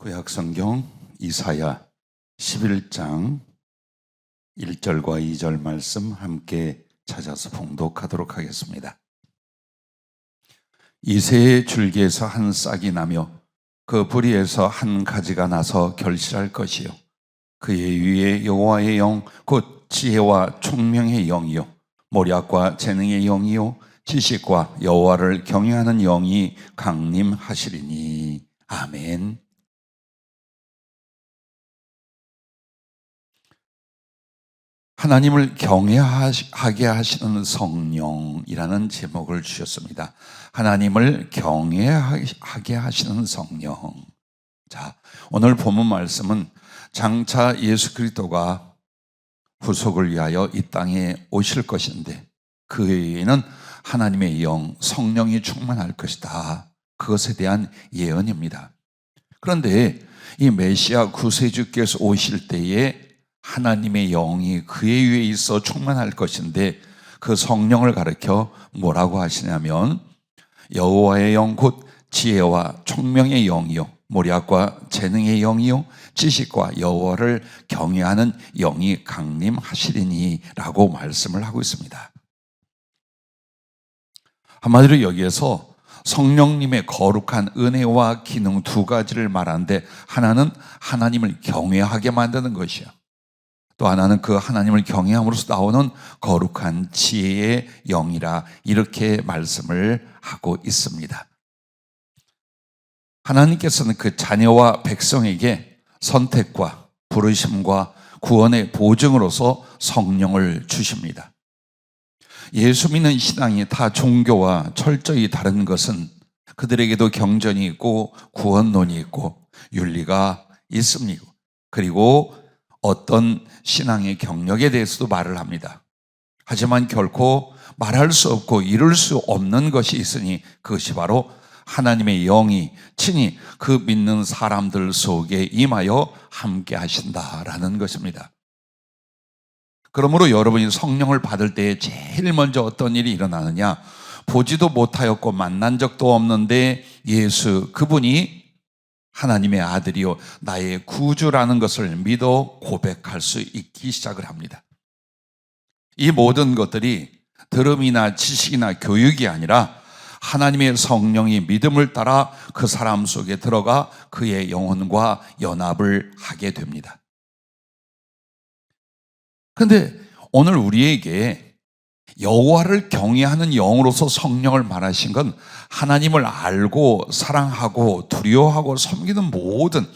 구약성경 이사야 11장 1절과 2절 말씀 함께 찾아서 봉독하도록 하겠습니다. 이새의 줄기에서 한 싹이 나며 그 뿌리에서 한 가지가 나서 결실할 것이요 그의 위에 여호와의 영 곧 지혜와 총명의 영이요 모략과 재능의 영이요 지식과 여호와를 경외하는 영이 강림하시리니. 아멘. 하나님을 경외하게 하시는 성령이라는 제목을 주셨습니다. 하나님을 경외하게 하시는 성령. 자, 오늘 본문 말씀은 장차 예수 그리스도가 후속을 위하여 이 땅에 오실 것인데 그 외에는 하나님의 영, 성령이 충만할 것이다. 그것에 대한 예언입니다. 그런데 이 메시아 구세주께서 오실 때에 하나님의 영이 그의 위에 있어 충만할 것인데 그 성령을 가리켜 뭐라고 하시냐면 여호와의 영 곧 지혜와 총명의 영이요 모략과 재능의 영이요 지식과 여호와를 경외하는 영이 강림하시리니 라고 말씀을 하고 있습니다. 한마디로 여기에서 성령님의 거룩한 은혜와 기능 두 가지를 말하는데 하나는 하나님을 경외하게 만드는 것이야. 또 하나는 그 하나님을 경외함으로써 나오는 거룩한 지혜의 영이라 이렇게 말씀을 하고 있습니다. 하나님께서는 그 자녀와 백성에게 선택과 부르심과 구원의 보증으로서 성령을 주십니다. 예수 믿는 신앙이 타 종교와 철저히 다른 것은 그들에게도 경전이 있고 구원론이 있고 윤리가 있습니다. 그리고 어떤 신앙의 경력에 대해서도 말을 합니다. 하지만 결코 말할 수 없고 이룰 수 없는 것이 있으니 그것이 바로 하나님의 영이 친히 그 믿는 사람들 속에 임하여 함께 하신다라는 것입니다. 그러므로 여러분이 성령을 받을 때에 제일 먼저 어떤 일이 일어나느냐? 보지도 못하였고 만난 적도 없는데 예수 그분이 하나님의 아들이요 나의 구주라는 것을 믿어 고백할 수 있기 시작을 합니다. 이 모든 것들이 들음이나 지식이나 교육이 아니라 하나님의 성령이 믿음을 따라 그 사람 속에 들어가 그의 영혼과 연합을 하게 됩니다. 그런데 오늘 우리에게 여호와를 경외하는 영으로서 성령을 말하신 건 하나님을 알고 사랑하고 두려워하고 섬기는 모든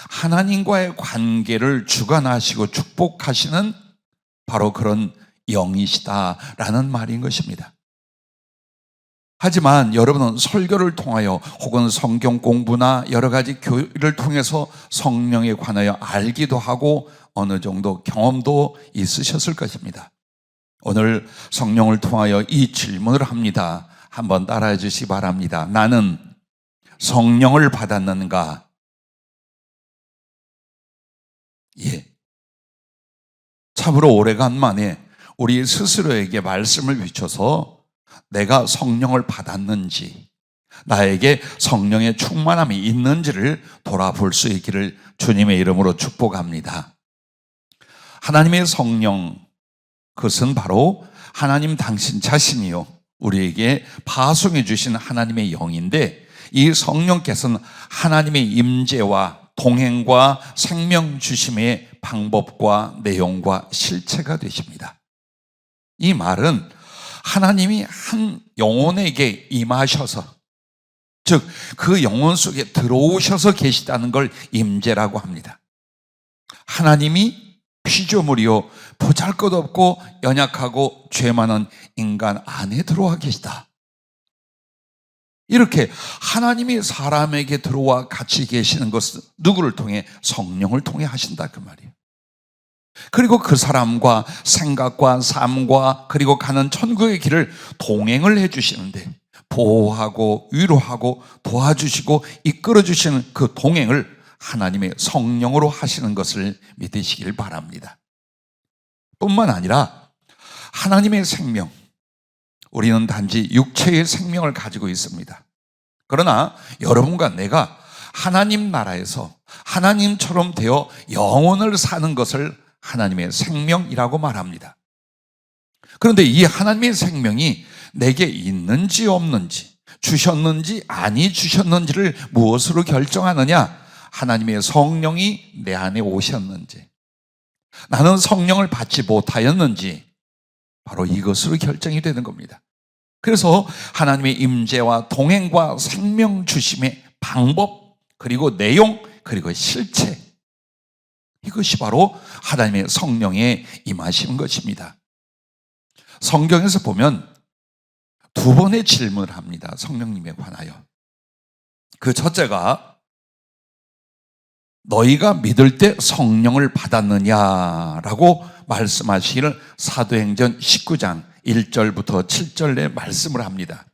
하나님과의 관계를 주관하시고 축복하시는 바로 그런 영이시다라는 말인 것입니다. 하지만 여러분은 설교를 통하여 혹은 성경 공부나 여러 가지 교육을 통해서 성령에 관하여 알기도 하고 어느 정도 경험도 있으셨을 것입니다. 오늘 성령을 통하여 이 질문을 합니다. 한번 따라해 주시기 바랍니다. 나는 성령을 받았는가? 예. 참으로 오래간만에 우리 스스로에게 말씀을 비춰서 내가 성령을 받았는지, 나에게 성령의 충만함이 있는지를 돌아볼 수 있기를 주님의 이름으로 축복합니다. 하나님의 성령, 그것은 바로 하나님 당신 자신이요 우리에게 파송해 주신 하나님의 영인데 이 성령께서는 하나님의 임재와 동행과 생명 주심의 방법과 내용과 실체가 되십니다. 이 말은 하나님이 한 영혼에게 임하셔서 즉 그 영혼 속에 들어오셔서 계시다는 걸 임재라고 합니다. 하나님이 피조물이요 보잘것없고 연약하고 죄 많은 인간 안에 들어와 계시다. 이렇게 하나님이 사람에게 들어와 같이 계시는 것은 누구를 통해? 성령을 통해 하신다 그 말이에요. 그리고 그 사람과 생각과 삶과 그리고 가는 천국의 길을 동행을 해주시는데 보호하고 위로하고 도와주시고 이끌어주시는 그 동행을 하나님의 성령으로 하시는 것을 믿으시길 바랍니다. 뿐만 아니라 하나님의 생명, 우리는 단지 육체의 생명을 가지고 있습니다. 그러나 여러분과 내가 하나님 나라에서 하나님처럼 되어 영원을 사는 것을 하나님의 생명이라고 말합니다. 그런데 이 하나님의 생명이 내게 있는지 없는지, 주셨는지 아니 주셨는지를 무엇으로 결정하느냐? 하나님의 성령이 내 안에 오셨는지, 나는 성령을 받지 못하였는지, 바로 이것으로 결정이 되는 겁니다. 그래서 하나님의 임재와 동행과 생명 주심의 방법, 그리고 내용, 그리고 실체, 이것이 바로 하나님의 성령의 임하신 것입니다. 성경에서 보면 두 번의 질문을 합니다. 성령님에 관하여. 그 첫째가 너희가 믿을 때 성령을 받았느냐라고 말씀하시기를 사도행전 19장 1절부터 7절에 말씀을 합니다.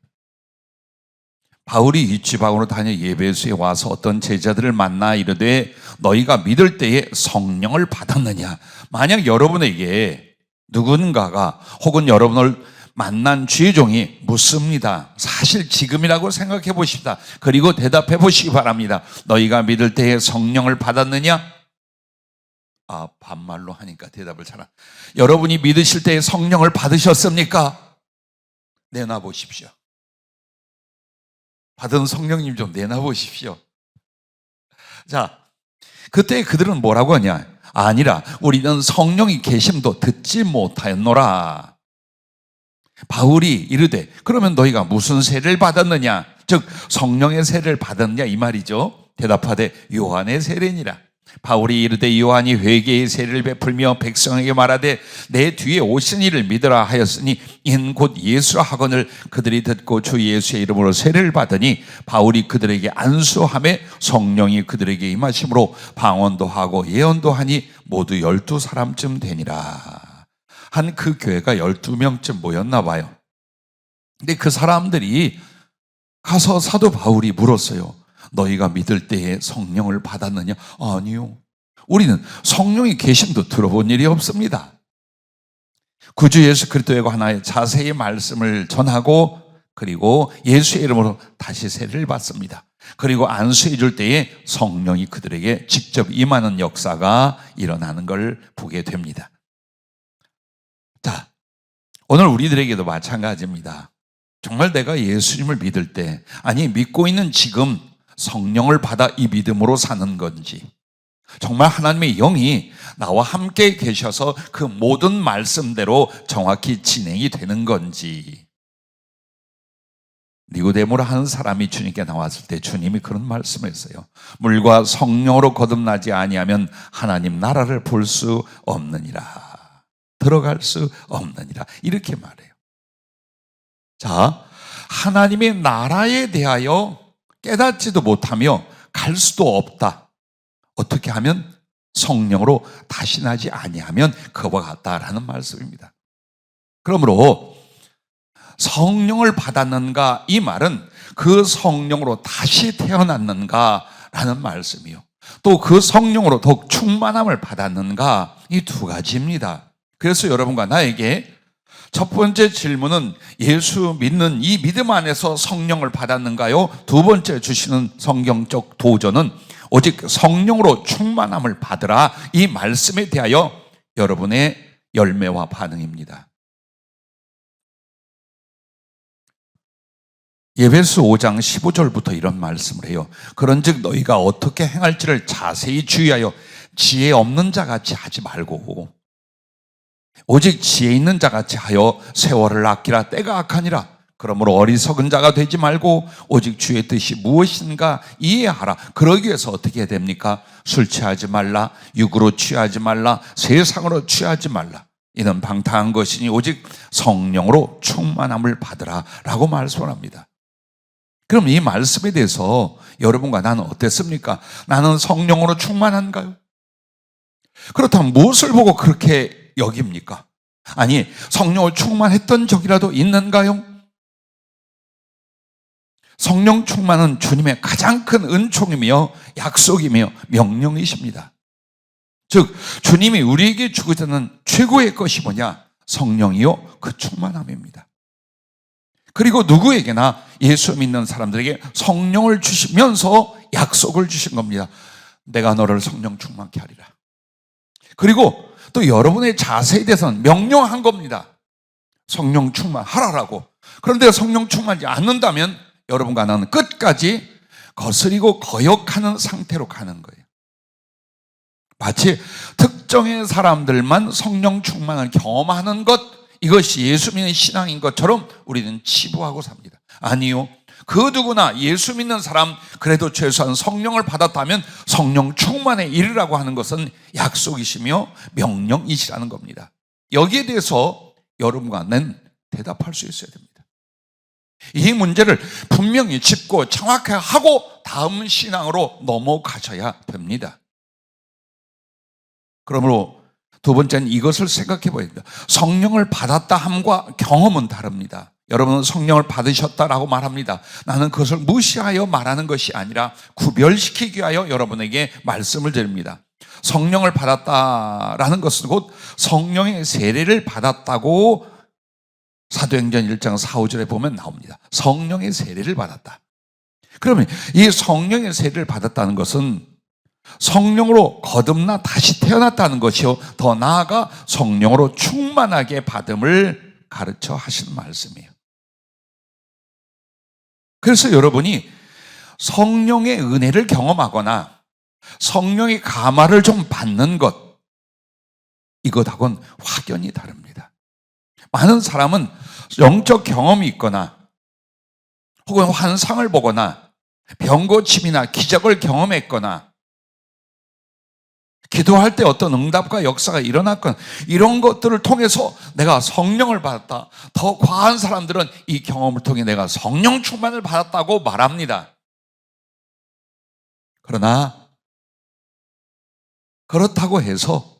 바울이 이지방으로 다녀 예배소에 와서 어떤 제자들을 만나 이르되 너희가 믿을 때에 성령을 받았느냐. 만약 여러분에게 누군가가 혹은 여러분을 만난 주의종이 묻습니다. 사실 지금이라고 생각해 보십시다. 그리고 대답해 보시기 바랍니다. 너희가 믿을 때에 성령을 받았느냐? 반말로 하니까 대답을 잘 안. 여러분이 믿으실 때에 성령을 받으셨습니까? 내놔 보십시오. 받은 성령님 좀 내놔 보십시오. 자, 그때 그들은 뭐라고 하냐? 아니라 우리는 성령이 계심도 듣지 못하였노라. 바울이 이르되 그러면 너희가 무슨 세례를 받았느냐? 즉 성령의 세례를 받았느냐 이 말이죠. 대답하되 요한의 세례니라. 바울이 이르되 요한이 회개의 세례를 베풀며 백성에게 말하되 내 뒤에 오신 이를 믿으라 하였으니 이는 곧 예수라 하거늘 그들이 듣고 주 예수의 이름으로 세례를 받으니 바울이 그들에게 안수하매 성령이 그들에게 임하심으로 방언도 하고 예언도 하니 모두 12사람쯤 되니라. 한 그 교회가 12명쯤 모였나 봐요. 근데 그 사람들이 가서 사도 바울이 물었어요. 너희가 믿을 때에 성령을 받았느냐? 아니요. 우리는 성령이 계심도 들어본 일이 없습니다. 구주 예수 그리스도에 관하여 자세히 말씀을 전하고 그리고 예수의 이름으로 다시 세례를 받습니다. 그리고 안수해 줄 때에 성령이 그들에게 직접 임하는 역사가 일어나는 걸 보게 됩니다. 자, 오늘 우리들에게도 마찬가지입니다. 정말 내가 예수님을 믿을 때, 아니 믿고 있는 지금 성령을 받아 이 믿음으로 사는 건지, 정말 하나님의 영이 나와 함께 계셔서 그 모든 말씀대로 정확히 진행이 되는 건지. 니고데모라 하는 사람이 주님께 나왔을 때 주님이 그런 말씀을 했어요. 물과 성령으로 거듭나지 아니하면 하나님 나라를 볼 수 없느니라. 들어갈 수 없느니라. 이렇게 말해요. 자, 하나님의 나라에 대하여 깨닫지도 못하며 갈 수도 없다. 어떻게 하면? 성령으로 다시 나지 아니하면 그와 같다라는 말씀입니다. 그러므로 성령을 받았는가 이 말은 그 성령으로 다시 태어났는가라는 말씀이요. 또 그 성령으로 더욱 충만함을 받았는가 이 두 가지입니다. 그래서 여러분과 나에게 첫 번째 질문은 예수 믿는 이 믿음 안에서 성령을 받았는가요? 두 번째 주시는 성경적 도전은 오직 성령으로 충만함을 받으라 이 말씀에 대하여 여러분의 열매와 반응입니다. 에베소 5장 15절부터 이런 말씀을 해요. 그런즉 너희가 어떻게 행할지를 자세히 주의하여 지혜 없는 자같이 하지 말고 오직 지혜 있는 자같이 하여 세월을 아끼라. 때가 악하니라. 그러므로 어리석은 자가 되지 말고 오직 주의 뜻이 무엇인가 이해하라. 그러기 위해서 어떻게 해야 됩니까? 술 취하지 말라, 육으로 취하지 말라, 세상으로 취하지 말라. 이는 방탕한 것이니 오직 성령으로 충만함을 받으라 라고 말씀을 합니다. 그럼 이 말씀에 대해서 여러분과 나는 어땠습니까? 나는 성령으로 충만한가요? 그렇다면 무엇을 보고 그렇게 여깁니까? 아니, 성령을 충만했던 적이라도 있는가요? 성령 충만은 주님의 가장 큰 은총이며 약속이며 명령이십니다. 즉 주님이 우리에게 주고자 하는 최고의 것이 뭐냐? 성령이요 그 충만함입니다. 그리고 누구에게나 예수 믿는 사람들에게 성령을 주시면서 약속을 주신 겁니다. 내가 너를 성령 충만케 하리라. 그리고 또 여러분의 자세에 대해서는 명령한 겁니다. 성령 충만하라라고. 그런데 성령 충만하지 않는다면 여러분과 나는 끝까지 거스리고 거역하는 상태로 가는 거예요. 마치 특정의 사람들만 성령 충만을 경험하는 것, 이것이 예수 믿는 신앙인 것처럼 우리는 치부하고 삽니다. 아니요, 그 누구나 예수 믿는 사람, 그래도 최소한 성령을 받았다면 성령 충만에 이르라고 하는 것은 약속이시며 명령이시라는 겁니다. 여기에 대해서 여러분과 나는 대답할 수 있어야 됩니다. 이 문제를 분명히 짚고 정확하게 하고 다음 신앙으로 넘어가셔야 됩니다. 그러므로 두 번째는 이것을 생각해 봐야 됩니다. 성령을 받았다 함과 경험은 다릅니다. 여러분은 성령을 받으셨다라고 말합니다. 나는 그것을 무시하여 말하는 것이 아니라 구별시키기 위하여 여러분에게 말씀을 드립니다. 성령을 받았다라는 것은 곧 성령의 세례를 받았다고 사도행전 1장 4, 5절에 보면 나옵니다. 성령의 세례를 받았다. 그러면 이 성령의 세례를 받았다는 것은 성령으로 거듭나 다시 태어났다는 것이요, 더 나아가 성령으로 충만하게 받음을 가르쳐 하시는 말씀이에요. 그래서 여러분이 성령의 은혜를 경험하거나 성령의 감화를 좀 받는 것, 이것하고는 확연히 다릅니다. 많은 사람은 영적 경험이 있거나 혹은 환상을 보거나 병고침이나 기적을 경험했거나 기도할 때 어떤 응답과 역사가 일어났거나 이런 것들을 통해서 내가 성령을 받았다. 더 과한 사람들은 이 경험을 통해 내가 성령 충만을 받았다고 말합니다. 그러나 그렇다고 해서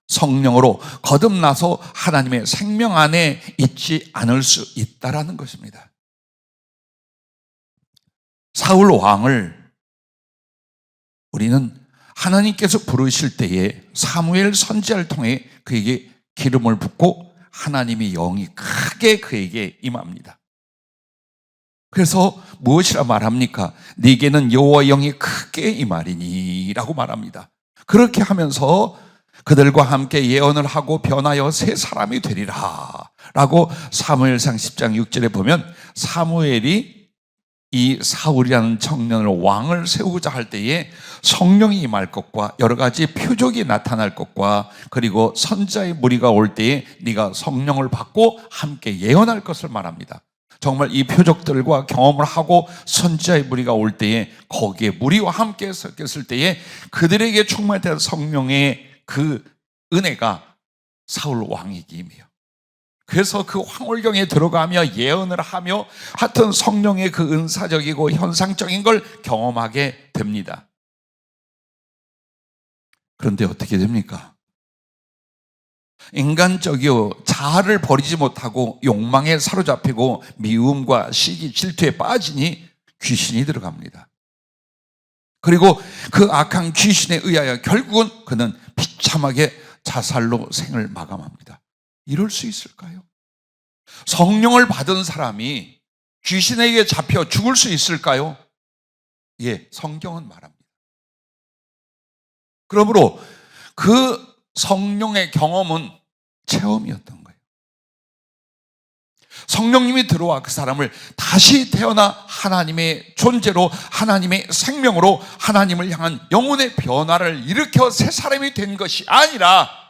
성령으로 거듭나서 하나님의 생명 안에 있지 않을 수 있다라는 것입니다. 사울 왕을 우리는 하나님께서 부르실 때에 사무엘 선지자를 통해 그에게 기름을 붓고 하나님의 영이 크게 그에게 임합니다. 그래서 무엇이라 말합니까? 네게는 여호와의 영이 크게 임하리니 라고 말합니다. 그렇게 하면서 그들과 함께 예언을 하고 변하여 새 사람이 되리라 라고 사무엘상 10장 6절에 보면 사무엘이 이 사울이라는 청년을 왕을 세우고자 할 때에 성령이 임할 것과 여러 가지 표적이 나타날 것과 그리고 선지자의 무리가 올 때에 네가 성령을 받고 함께 예언할 것을 말합니다. 정말 이 표적들과 경험을 하고 선지자의 무리가 올 때에 거기에 무리와 함께 섰을 때에 그들에게 충만된 성령의 그 은혜가 사울 왕에게 임해요. 그래서 그 황홀경에 들어가며 예언을 하며 하여튼 성령의 그 은사적이고 현상적인 걸 경험하게 됩니다. 그런데 어떻게 됩니까? 인간적이요 자아를 버리지 못하고 욕망에 사로잡히고 미움과 시기, 질투에 빠지니 귀신이 들어갑니다. 그리고 그 악한 귀신에 의하여 결국은 그는 비참하게 자살로 생을 마감합니다. 이럴 수 있을까요? 성령을 받은 사람이 귀신에게 잡혀 죽을 수 있을까요? 예, 성경은 말합니다. 그러므로 그 성령의 경험은 체험이었던 거예요. 성령님이 들어와 그 사람을 다시 태어나 하나님의 존재로 하나님의 생명으로 하나님을 향한 영혼의 변화를 일으켜 새 사람이 된 것이 아니라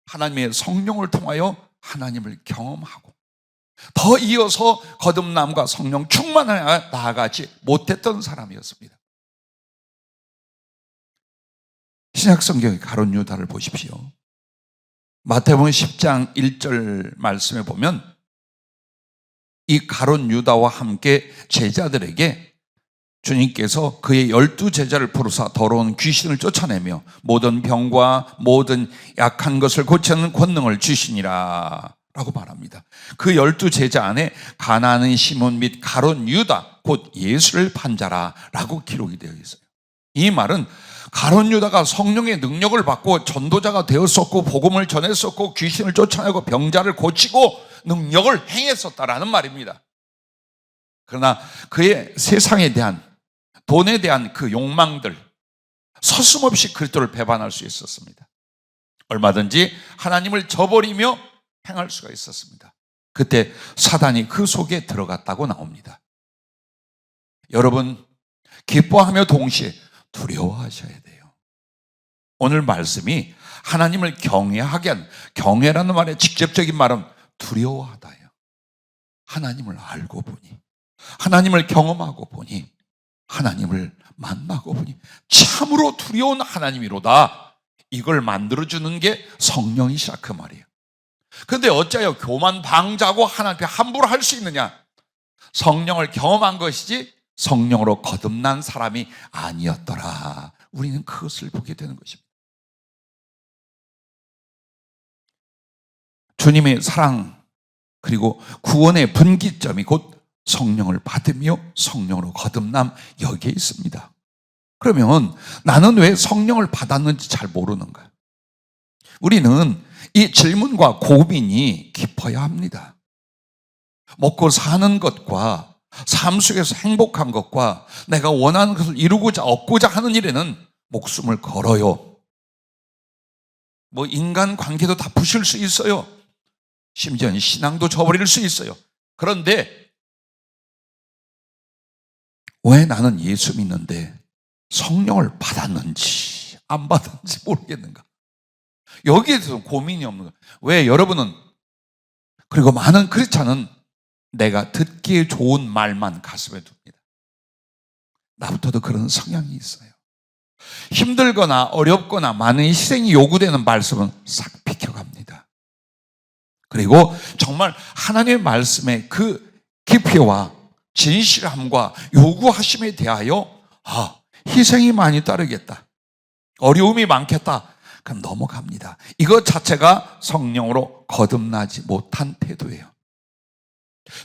하나님의 성령을 통하여 하나님을 경험하고 더 이어서 거듭남과 성령 충만을 나아가지 못했던 사람이었습니다. 신약 성경의 가룟 유다를 보십시오. 마태복음 10장 1절 말씀에 보면 이 가룟 유다와 함께 제자들에게 주님께서 그의 12제자를 부르사 더러운 귀신을 쫓아내며 모든 병과 모든 약한 것을 고치는 권능을 주시니라 라고 말합니다. 그 12제자 안에 가나안의 시몬 및 가룟 유다 곧 예수를 판 자라 라고 기록이 되어 있어요. 이 말은 가룟 유다가 성령의 능력을 받고 전도자가 되었었고 복음을 전했었고 귀신을 쫓아내고 병자를 고치고 능력을 행했었다라는 말입니다. 그러나 그의 세상에 대한, 돈에 대한 그 욕망들, 서슴없이 그리스도를 배반할 수 있었습니다. 얼마든지 하나님을 저버리며 행할 수가 있었습니다. 그때 사단이 그 속에 들어갔다고 나옵니다. 여러분, 기뻐하며 동시에 두려워하셔야 돼요. 오늘 말씀이 하나님을 경외하게 한, 경외라는 말의 직접적인 말은 두려워하다예요. 하나님을 알고 보니, 하나님을 경험하고 보니, 하나님을 만나고 보니 참으로 두려운 하나님이로다. 이걸 만들어주는 게 성령이시라 그 말이에요. 그런데 어째요 교만 방자고 하나님 앞에 함부로 할 수 있느냐? 성령을 경험한 것이지 성령으로 거듭난 사람이 아니었더라. 우리는 그것을 보게 되는 것입니다. 주님의 사랑 그리고 구원의 분기점이 곧 성령을 받으며 성령으로 거듭남, 여기에 있습니다. 그러면 나는 왜 성령을 받았는지 잘 모르는가? 우리는 이 질문과 고민이 깊어야 합니다. 먹고 사는 것과 삶 속에서 행복한 것과 내가 원하는 것을 이루고자 얻고자 하는 일에는 목숨을 걸어요. 뭐 인간 관계도 다 부실 수 있어요. 심지어는 신앙도 저버릴 수 있어요. 그런데 왜 나는 예수 믿는데 성령을 받았는지 안 받았는지 모르겠는가? 여기에 대해서 고민이 없는 거예요. 왜 여러분은, 그리고 많은 크리스찬은 내가 듣기에 좋은 말만 가슴에 둡니다. 나부터도 그런 성향이 있어요. 힘들거나 어렵거나 많은 희생이 요구되는 말씀은 싹 비켜갑니다. 그리고 정말 하나님의 말씀의 그 깊이와 진실함과 요구하심에 대하여 희생이 많이 따르겠다, 어려움이 많겠다, 그럼 넘어갑니다. 이것 자체가 성령으로 거듭나지 못한 태도예요.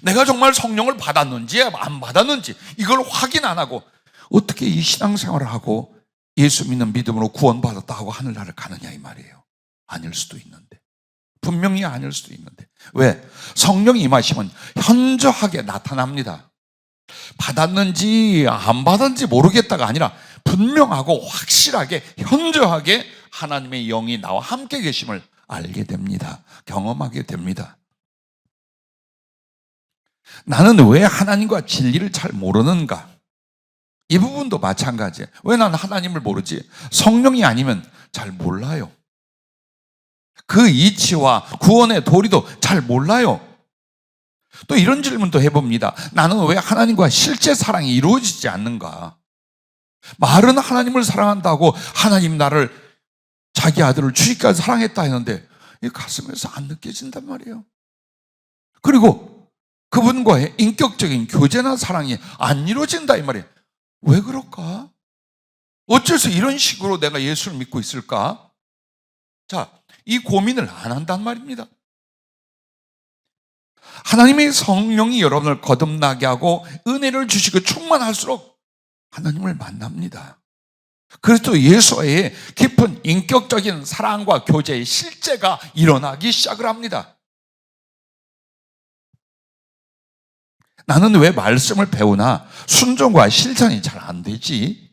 내가 정말 성령을 받았는지 안 받았는지 이걸 확인 안 하고 어떻게 이 신앙생활을 하고 예수 믿는 믿음으로 구원받았다 하고 하늘나라를 가느냐 이 말이에요. 아닐 수도 있는데, 분명히 아닐 수도 있는데. 왜? 성령이 임하시면 현저하게 나타납니다. 받았는지 안 받았는지 모르겠다가 아니라 분명하고 확실하게 현저하게 하나님의 영이 나와 함께 계심을 알게 됩니다. 경험하게 됩니다. 나는 왜 하나님과 진리를 잘 모르는가? 이 부분도 마찬가지예요. 왜 나는 하나님을 모르지? 성령이 아니면 잘 몰라요. 그 이치와 구원의 도리도 잘 몰라요. 또 이런 질문도 해봅니다. 나는 왜 하나님과 실제 사랑이 이루어지지 않는가? 말은 하나님을 사랑한다고 하나님 나를 자기 아들을 주기까지 사랑했다 했는데 이 가슴에서 안 느껴진단 말이에요. 그리고 그분과의 인격적인 교제나 사랑이 안 이루어진다 이 말이에요. 왜 그럴까? 어째서 이런 식으로 내가 예수를 믿고 있을까? 자, 이 고민을 안 한단 말입니다. 하나님의 성령이 여러분을 거듭나게 하고 은혜를 주시고 충만할수록 하나님을 만납니다. 그리스도 예수와의 깊은 인격적인 사랑과 교제의 실제가 일어나기 시작을 합니다. 나는 왜 말씀을 배우나 순종과 실천이 잘 안 되지?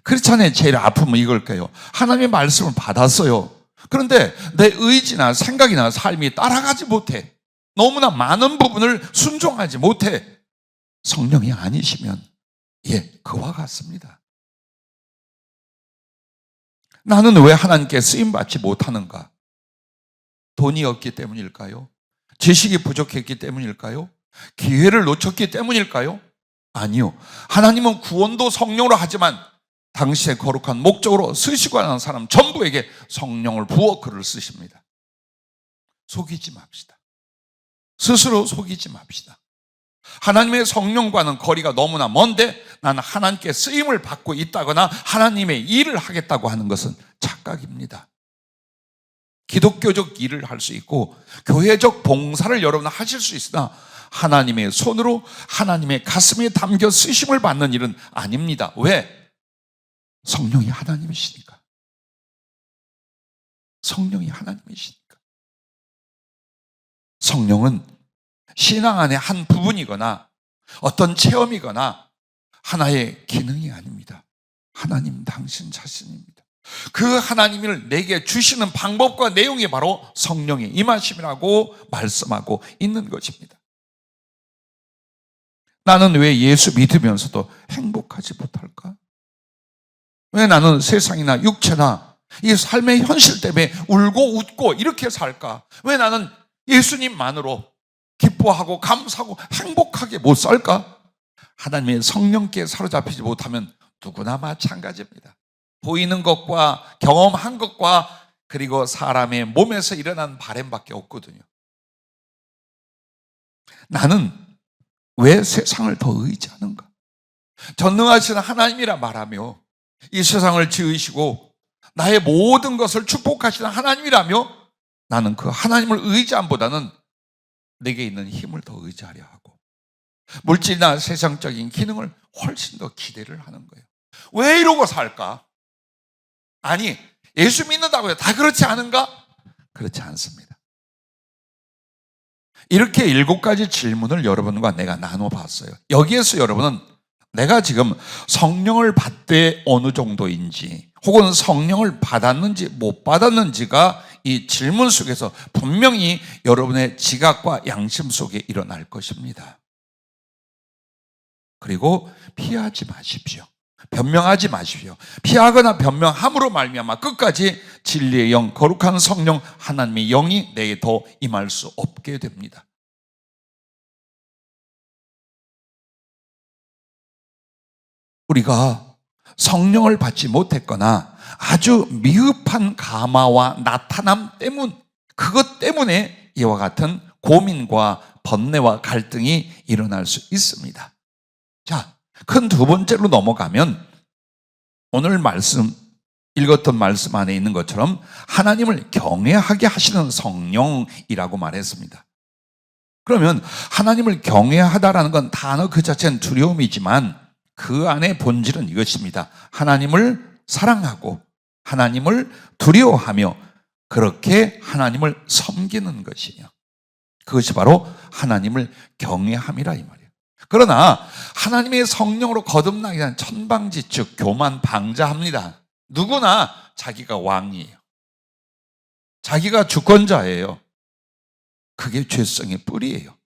크리스찬의 제일 아픔은 이걸까요? 하나님의 말씀을 받았어요. 그런데 내 의지나 생각이나 삶이 따라가지 못해. 너무나 많은 부분을 순종하지 못해. 성령이 아니시면 그와 같습니다. 나는 왜 하나님께 쓰임받지 못하는가? 돈이 없기 때문일까요? 지식이 부족했기 때문일까요? 기회를 놓쳤기 때문일까요? 아니요. 하나님은 구원도 성령으로 하지만 당시의 거룩한 목적으로 쓰시고 하는 사람 전부에게 성령을 부어 글을 쓰십니다. 속이지 맙시다. 스스로 속이지 맙시다. 하나님의 성령과는 거리가 너무나 먼데 나는 하나님께 쓰임을 받고 있다거나 하나님의 일을 하겠다고 하는 것은 착각입니다. 기독교적 일을 할 수 있고 교회적 봉사를 여러분 하실 수 있으나 하나님의 손으로 하나님의 가슴에 담겨 쓰심을 받는 일은 아닙니다. 왜? 성령이 하나님이시니까. 성령이 하나님이시니까. 성령은 신앙 안의 한 부분이거나 어떤 체험이거나 하나의 기능이 아닙니다. 하나님 당신 자신입니다. 그 하나님을 내게 주시는 방법과 내용이 바로 성령의 임하심이라고 말씀하고 있는 것입니다. 나는 왜 예수 믿으면서도 행복하지 못할까? 왜 나는 세상이나 육체나 이 삶의 현실 때문에 울고 웃고 이렇게 살까? 왜 나는 예수님만으로 기뻐하고 감사하고 행복하게 못 살까? 하나님의 성령께 사로잡히지 못하면 누구나 마찬가지입니다. 보이는 것과 경험한 것과 그리고 사람의 몸에서 일어난 바램밖에 없거든요. 나는 왜 세상을 더 의지하는가? 전능하신 하나님이라 말하며 이 세상을 지으시고 나의 모든 것을 축복하시는 하나님이라며 나는 그 하나님을 의지함보다는 내게 있는 힘을 더 의지하려 하고 물질이나 세상적인 기능을 훨씬 더 기대를 하는 거예요. 왜 이러고 살까? 아니, 예수 믿는다고 해서 다 그렇지 않은가? 그렇지 않습니다. 이렇게 7가지 질문을 여러분과 내가 나눠봤어요. 여기에서 여러분은 내가 지금 성령을 받되 어느 정도인지 혹은 성령을 받았는지 못 받았는지가 이 질문 속에서 분명히 여러분의 지각과 양심 속에 일어날 것입니다. 그리고 피하지 마십시오. 변명하지 마십시오. 피하거나 변명함으로 말미암아 끝까지 진리의 영, 거룩한 성령, 하나님의 영이 내게 더 임할 수 없게 됩니다. 우리가 성령을 받지 못했거나 아주 미흡한 감화와 나타남 때문, 그것 때문에 이와 같은 고민과 번뇌와 갈등이 일어날 수 있습니다. 자, 큰 두 번째로 넘어가면 오늘 말씀, 읽었던 말씀 안에 있는 것처럼 하나님을 경외하게 하시는 성령이라고 말했습니다. 그러면 하나님을 경외하다라는 건 단어 그 자체는 두려움이지만 그 안의 본질은 이것입니다. 하나님을 사랑하고 하나님을 두려워하며 그렇게 하나님을 섬기는 것이요. 그것이 바로 하나님을 경외함이라 이 말이에요. 그러나 하나님의 성령으로 거듭나기 위한 천방지축, 교만, 방자합니다. 누구나 자기가 왕이에요. 자기가 주권자예요. 그게 죄성의 뿌리예요.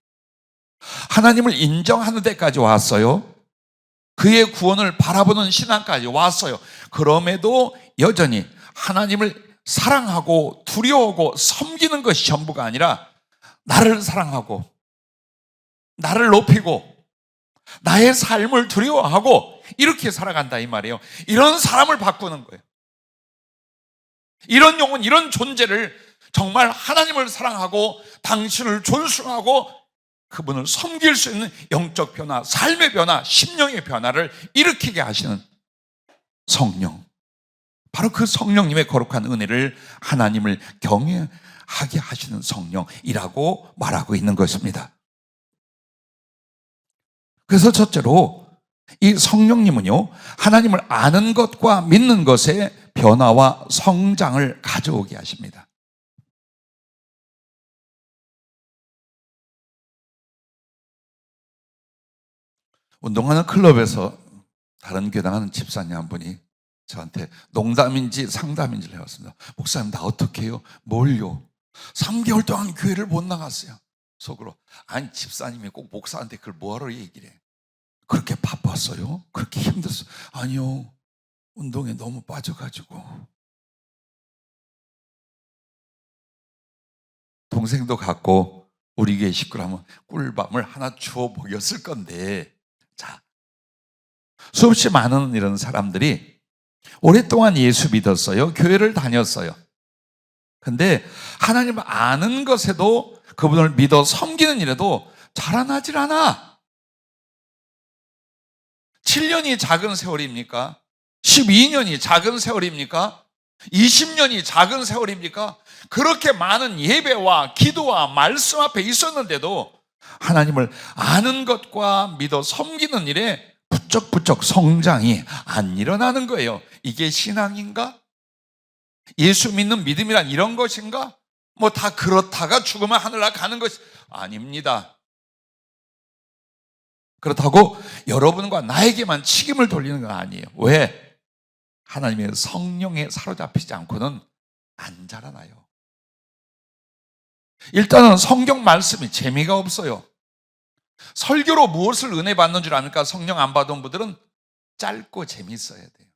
하나님을 인정하는 데까지 왔어요. 그의 구원을 바라보는 신앙까지 왔어요. 그럼에도 여전히 하나님을 사랑하고 두려워하고 섬기는 것이 전부가 아니라 나를 사랑하고 나를 높이고 나의 삶을 두려워하고 이렇게 살아간다 이 말이에요. 이런 사람을 바꾸는 거예요. 이런 영혼, 이런 존재를 정말 하나님을 사랑하고 당신을 존중하고 그분을 섬길 수 있는 영적 변화, 삶의 변화, 심령의 변화를 일으키게 하시는 성령, 바로 그 성령님의 거룩한 은혜를 하나님을 경외하게 하시는 성령이라고 말하고 있는 것입니다. 그래서 첫째로 이 성령님은요, 하나님을 아는 것과 믿는 것의 변화와 성장을 가져오게 하십니다. 운동하는 클럽에서 다른 교당하는 집사님 한 분이 저한테 농담인지 상담인지를 해왔습니다. 목사님, 나 어떻게 해요? 뭘요? 3개월 동안 교회를 못 나갔어요. 속으로, 아니 집사님이 꼭 목사한테 그걸 뭐하러 얘기를 해? 그렇게 바빴어요? 그렇게 힘들었어요? 아니요, 운동에 너무 빠져가지고. 동생도 갖고 우리 교회 식구라면 꿀밤을 하나 주워 먹였을 건데, 자, 수없이 많은 이런 사람들이 오랫동안 예수 믿었어요. 교회를 다녔어요. 근데 하나님을 아는 것에도 그분을 믿어 섬기는 일에도 자라나질 않아. 7년이 작은 세월입니까? 12년이 작은 세월입니까? 20년이 작은 세월입니까? 그렇게 많은 예배와 기도와 말씀 앞에 있었는데도 하나님을 아는 것과 믿어 섬기는 일에 부쩍부쩍 성장이 안 일어나는 거예요. 이게 신앙인가? 예수 믿는 믿음이란 이런 것인가? 뭐 다 그렇다가 죽으면 하늘나라 가는 것이 아닙니다. 그렇다고 여러분과 나에게만 책임을 돌리는 건 아니에요. 왜? 하나님의 성령에 사로잡히지 않고는 안 자라나요. 일단은 성경 말씀이 재미가 없어요. 설교로 무엇을 은혜 받는 줄 압니까? 성령 안 받은 분들은 짧고 재미있어야 돼요.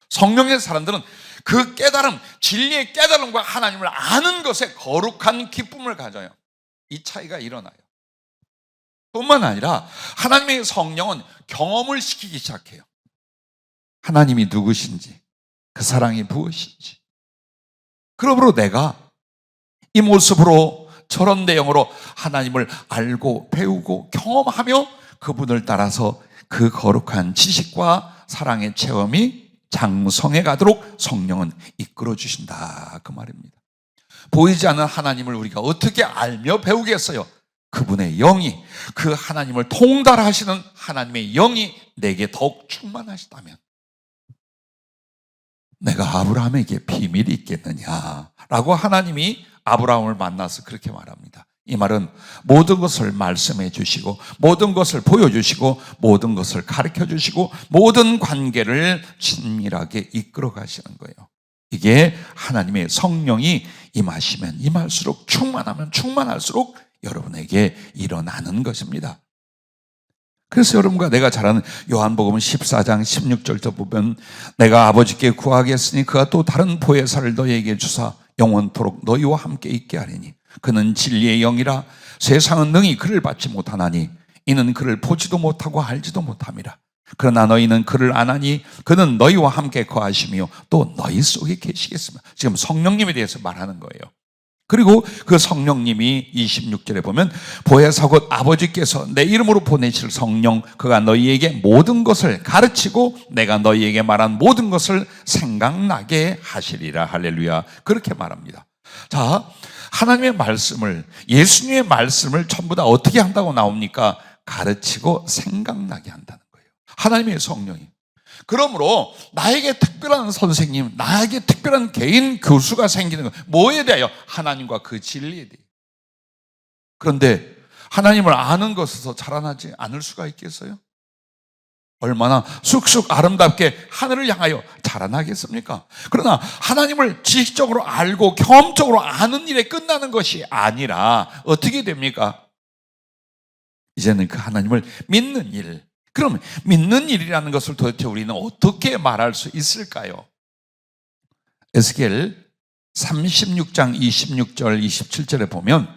성령의 사람들은 그 깨달음, 진리의 깨달음과 하나님을 아는 것에 거룩한 기쁨을 가져요. 이 차이가 일어나요. 뿐만 아니라 하나님의 성령은 경험을 시키기 시작해요. 하나님이 누구신지, 그 사랑이 무엇인지. 그러므로 내가 이 모습으로 저런 내용으로 하나님을 알고 배우고 경험하며 그분을 따라서 그 거룩한 지식과 사랑의 체험이 장성해 가도록 성령은 이끌어 주신다, 그 말입니다. 보이지 않는 하나님을 우리가 어떻게 알며 배우겠어요? 그분의 영이, 그 하나님을 통달하시는 하나님의 영이 내게 더욱 충만하시다면 내가 아브라함에게 비밀이 있겠느냐라고 하나님이 아브라함을 만나서 그렇게 말합니다. 이 말은 모든 것을 말씀해 주시고 모든 것을 보여주시고 모든 것을 가르쳐 주시고 모든 관계를 친밀하게 이끌어 가시는 거예요. 이게 하나님의 성령이 임하시면 임할수록, 충만하면 충만할수록 여러분에게 일어나는 것입니다. 그래서 여러분과 내가 잘 아는 요한복음 14장 16절부터 보면 내가 아버지께 구하겠으니 그가 또 다른 보혜사를 너희에게 주사 영원토록 너희와 함께 있게 하리니 그는 진리의 영이라 세상은 능히 그를 받지 못하나니 이는 그를 보지도 못하고 알지도 못함이라. 그러나 너희는 그를 아나니 그는 너희와 함께 거하시며 또 너희 속에 계시겠으며. 지금 성령님에 대해서 말하는 거예요. 그리고 그 성령님이 26절에 보면 보혜사 곧 아버지께서 내 이름으로 보내실 성령, 그가 너희에게 모든 것을 가르치고 내가 너희에게 말한 모든 것을 생각나게 하시리라. 할렐루야. 그렇게 말합니다. 자, 하나님의 말씀을, 예수님의 말씀을 전부 다 어떻게 한다고 나옵니까? 가르치고 생각나게 한다는 거예요. 하나님의 성령이. 그러므로 나에게 특별한 선생님, 나에게 특별한 개인 교수가 생기는 것, 뭐에 대하여? 하나님과 그 진리에 대해. 그런데 하나님을 아는 것에서 자라나지 않을 수가 있겠어요? 얼마나 쑥쑥 아름답게 하늘을 향하여 자라나겠습니까? 그러나 하나님을 지식적으로 알고 경험적으로 아는 일에 끝나는 것이 아니라 어떻게 됩니까? 이제는 그 하나님을 믿는 일. 그럼 믿는 일이라는 것을 도대체 우리는 어떻게 말할 수 있을까요? 에스겔 36장 26절 27절에 보면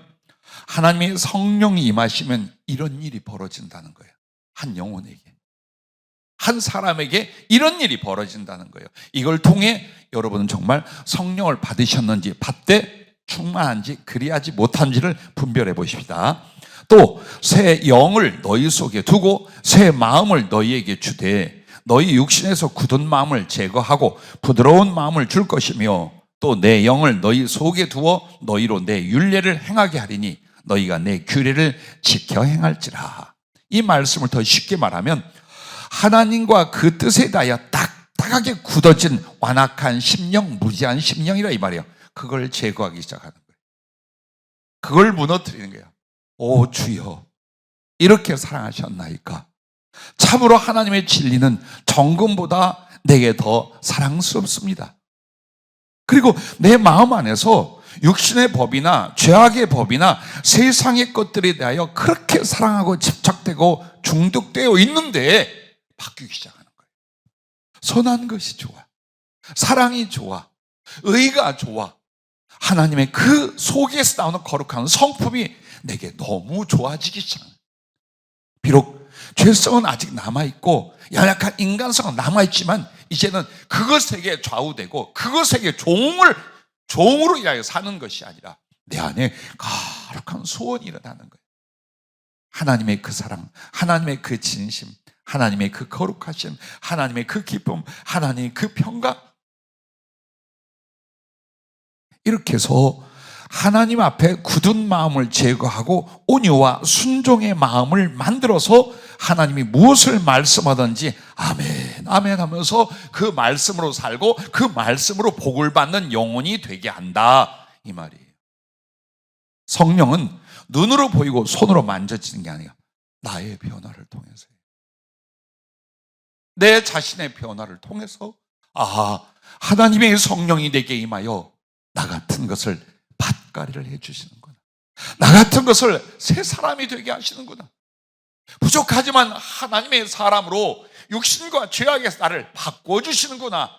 하나님의 성령이 임하시면 이런 일이 벌어진다는 거예요. 한 영혼에게, 한 사람에게 이런 일이 벌어진다는 거예요. 이걸 통해 여러분은 정말 성령을 받으셨는지, 받되 충만한지 그리하지 못한지를 분별해 보십시다. 또 새 영을 너희 속에 두고 새 마음을 너희에게 주되 너희 육신에서 굳은 마음을 제거하고 부드러운 마음을 줄 것이며 또 내 영을 너희 속에 두어 너희로 내 율례를 행하게 하리니 너희가 내 규례를 지켜 행할지라. 이 말씀을 더 쉽게 말하면 하나님과 그 뜻에 대하여 딱딱하게 굳어진 완악한 심령, 무지한 심령이라 이 말이에요. 그걸 제거하기 시작하는 거예요. 그걸 무너뜨리는 거예요. 오 주여, 이렇게 사랑하셨나이까? 참으로 하나님의 진리는 정금보다 내게 더 사랑스럽습니다. 그리고 내 마음 안에서 육신의 법이나 죄악의 법이나 세상의 것들에 대하여 그렇게 사랑하고 집착되고 중독되어 있는데 바뀌기 시작하는 거예요. 선한 것이 좋아, 사랑이 좋아, 의가 좋아. 하나님의 그 속에서 나오는 거룩한 성품이 내게 너무 좋아지기 시작합니다. 비록 죄성은 아직 남아있고 연약한 인간성은 남아있지만 이제는 그것에게 좌우되고 그것에게 종으로 인하여 사는 것이 아니라 내 안에 거룩한 소원이 일어나는 거예요. 하나님의 그 사랑, 하나님의 그 진심, 하나님의 그 거룩하심, 하나님의 그 기쁨, 하나님의 그 평강. 이렇게 해서 하나님 앞에 굳은 마음을 제거하고 온유와 순종의 마음을 만들어서 하나님이 무엇을 말씀하든지 아멘 아멘 하면서 그 말씀으로 살고 그 말씀으로 복을 받는 영혼이 되게 한다, 이 말이에요. 성령은 눈으로 보이고 손으로 만져지는 게 아니라 나의 변화를 통해서요. 내 자신의 변화를 통해서 하나님의 성령이 내게 임하여 나 같은 것을 밭가리를 해주시는구나, 나 같은 것을 새 사람이 되게 하시는구나, 부족하지만 하나님의 사람으로 육신과 죄악에서 나를 바꿔주시는구나,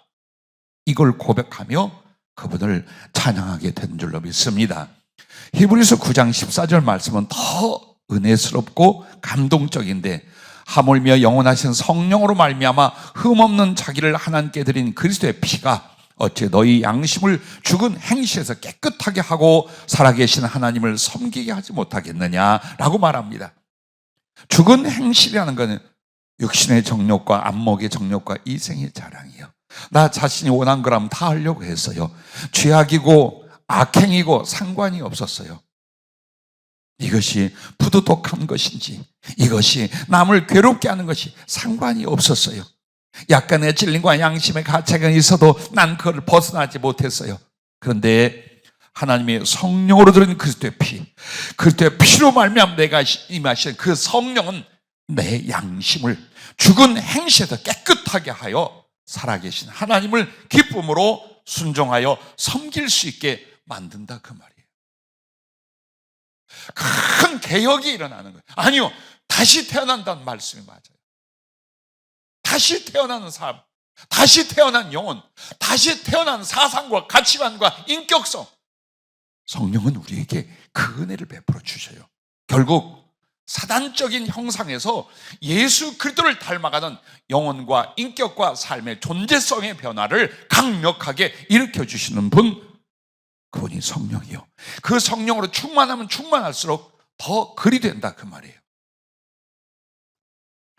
이걸 고백하며 그분을 찬양하게 된 줄로 믿습니다. 히브리서 9장 14절 말씀은 더 은혜스럽고 감동적인데, 하물며 영원하신 성령으로 말미암아 흠없는 자기를 하나님께 드린 그리스도의 피가 어째 너희 양심을 죽은 행실에서 깨끗하게 하고 살아계신 하나님을 섬기게 하지 못하겠느냐라고 말합니다. 죽은 행실이라는 것은 육신의 정욕과 안목의 정욕과 이생의 자랑이에요. 나 자신이 원한 거라면 다 하려고 했어요. 죄악이고 악행이고 상관이 없었어요. 이것이 부도덕한 것인지 이것이 남을 괴롭게 하는 것이 상관이 없었어요. 약간의 진리와 양심의 가책은 있어도 난 그걸 벗어나지 못했어요. 그런데 하나님의 성령으로 들은 그리스도의 피, 그리스도의 피로 말미암아 내가 임하신 그 성령은 내 양심을 죽은 행실에서 깨끗하게 하여 살아계신 하나님을 기쁨으로 순종하여 섬길 수 있게 만든다, 그 말이에요. 큰 개혁이 일어나는 거예요. 아니요, 다시 태어난다는 말씀이 맞아요. 다시 태어나는 삶, 다시 태어난 영혼, 다시 태어난 사상과 가치관과 인격성, 성령은 우리에게 그 은혜를 베풀어 주셔요. 결국 사단적인 형상에서 예수 그리스도를 닮아가는 영혼과 인격과 삶의 존재성의 변화를 강력하게 일으켜 주시는 분, 그분이 성령이요. 그 성령으로 충만하면 충만할수록 더 그리 된다, 그 말이에요.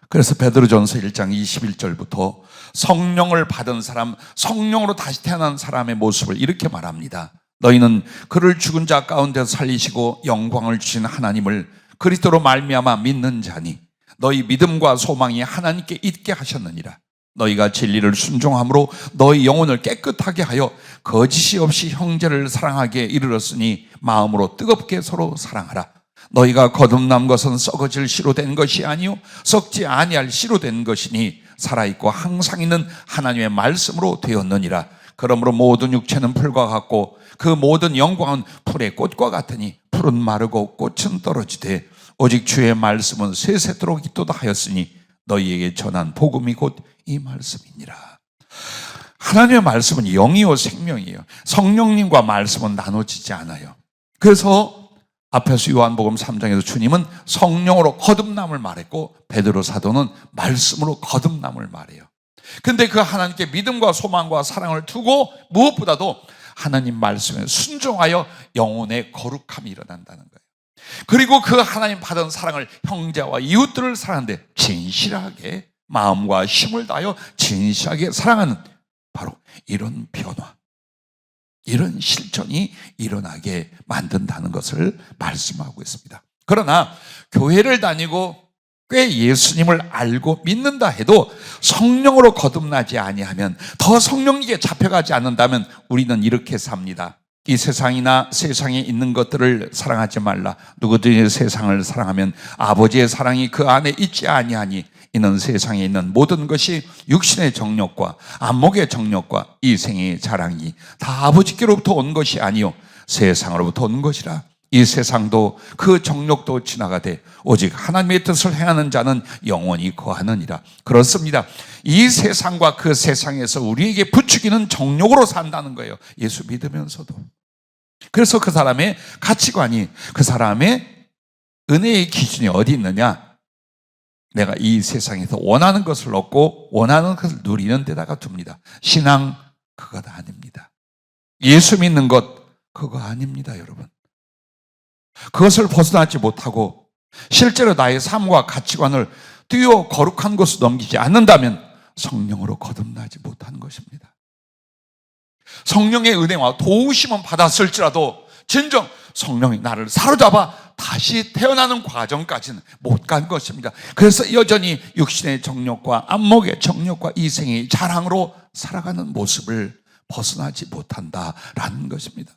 그래서 베드로전서 1장 21절부터 성령을 받은 사람, 성령으로 다시 태어난 사람의 모습을 이렇게 말합니다. 너희는 그를 죽은 자 가운데서 살리시고 영광을 주신 하나님을 그리스도로 말미암아 믿는 자니 너희 믿음과 소망이 하나님께 있게 하셨느니라. 너희가 진리를 순종함으로 너희 영혼을 깨끗하게 하여 거짓이 없이 형제를 사랑하게 이르렀으니 마음으로 뜨겁게 서로 사랑하라. 너희가 거듭난 것은 썩어질 씨로 된 것이 아니요 썩지 아니할 씨로 된 것이니 살아있고 항상 있는 하나님의 말씀으로 되었느니라. 그러므로 모든 육체는 풀과 같고 그 모든 영광은 풀의 꽃과 같으니 풀은 마르고 꽃은 떨어지되 오직 주의 말씀은 세세토록 있도다 하였으니 너희에게 전한 복음이 곧 이 말씀이니라. 하나님의 말씀은 영이요 생명이에요. 성령님과 말씀은 나눠지지 않아요. 그래서 앞에서 요한복음 3장에서 주님은 성령으로 거듭남을 말했고 베드로 사도는 말씀으로 거듭남을 말해요. 근데 그 하나님께 믿음과 소망과 사랑을 두고 무엇보다도 하나님 말씀에 순종하여 영혼의 거룩함이 일어난다는 거예요. 그리고 그 하나님 받은 사랑을 형제와 이웃들을 사랑하는데 진실하게 마음과 힘을 다하여 진실하게 사랑하는 바로 이런 변화, 이런 실천이 일어나게 만든다는 것을 말씀하고 있습니다. 그러나 교회를 다니고 꽤 예수님을 알고 믿는다 해도 성령으로 거듭나지 아니하면, 더 성령에게 잡혀가지 않는다면 우리는 이렇게 삽니다. 이 세상이나 세상에 있는 것들을 사랑하지 말라. 누구든지 세상을 사랑하면 아버지의 사랑이 그 안에 있지 아니하니 이는 세상에 있는 모든 것이 육신의 정욕과 안목의 정욕과 이생의 자랑이 다 아버지께로부터 온 것이 아니요 세상으로부터 온 것이라. 이 세상도 그 정욕도 지나가되 오직 하나님의 뜻을 행하는 자는 영원히 거하느니라. 그렇습니다. 이 세상과 그 세상에서 우리에게 부추기는 정욕으로 산다는 거예요. 예수 믿으면서도. 그래서 그 사람의 가치관이, 그 사람의 은혜의 기준이 어디 있느냐? 내가 이 세상에서 원하는 것을 얻고 원하는 것을 누리는 데다가 둡니다. 신앙 그것 아닙니다. 예수 믿는 것 그거 아닙니다, 여러분. 그것을 벗어나지 못하고 실제로 나의 삶과 가치관을 뛰어 거룩한 것으로 넘기지 않는다면 성령으로 거듭나지 못하는 것입니다. 성령의 은혜와 도우심은 받았을지라도 진정 성령이 나를 사로잡아 다시 태어나는 과정까지는 못 간 것입니다. 그래서 여전히 육신의 정욕과 안목의 정욕과 이생의 자랑으로 살아가는 모습을 벗어나지 못한다라는 것입니다.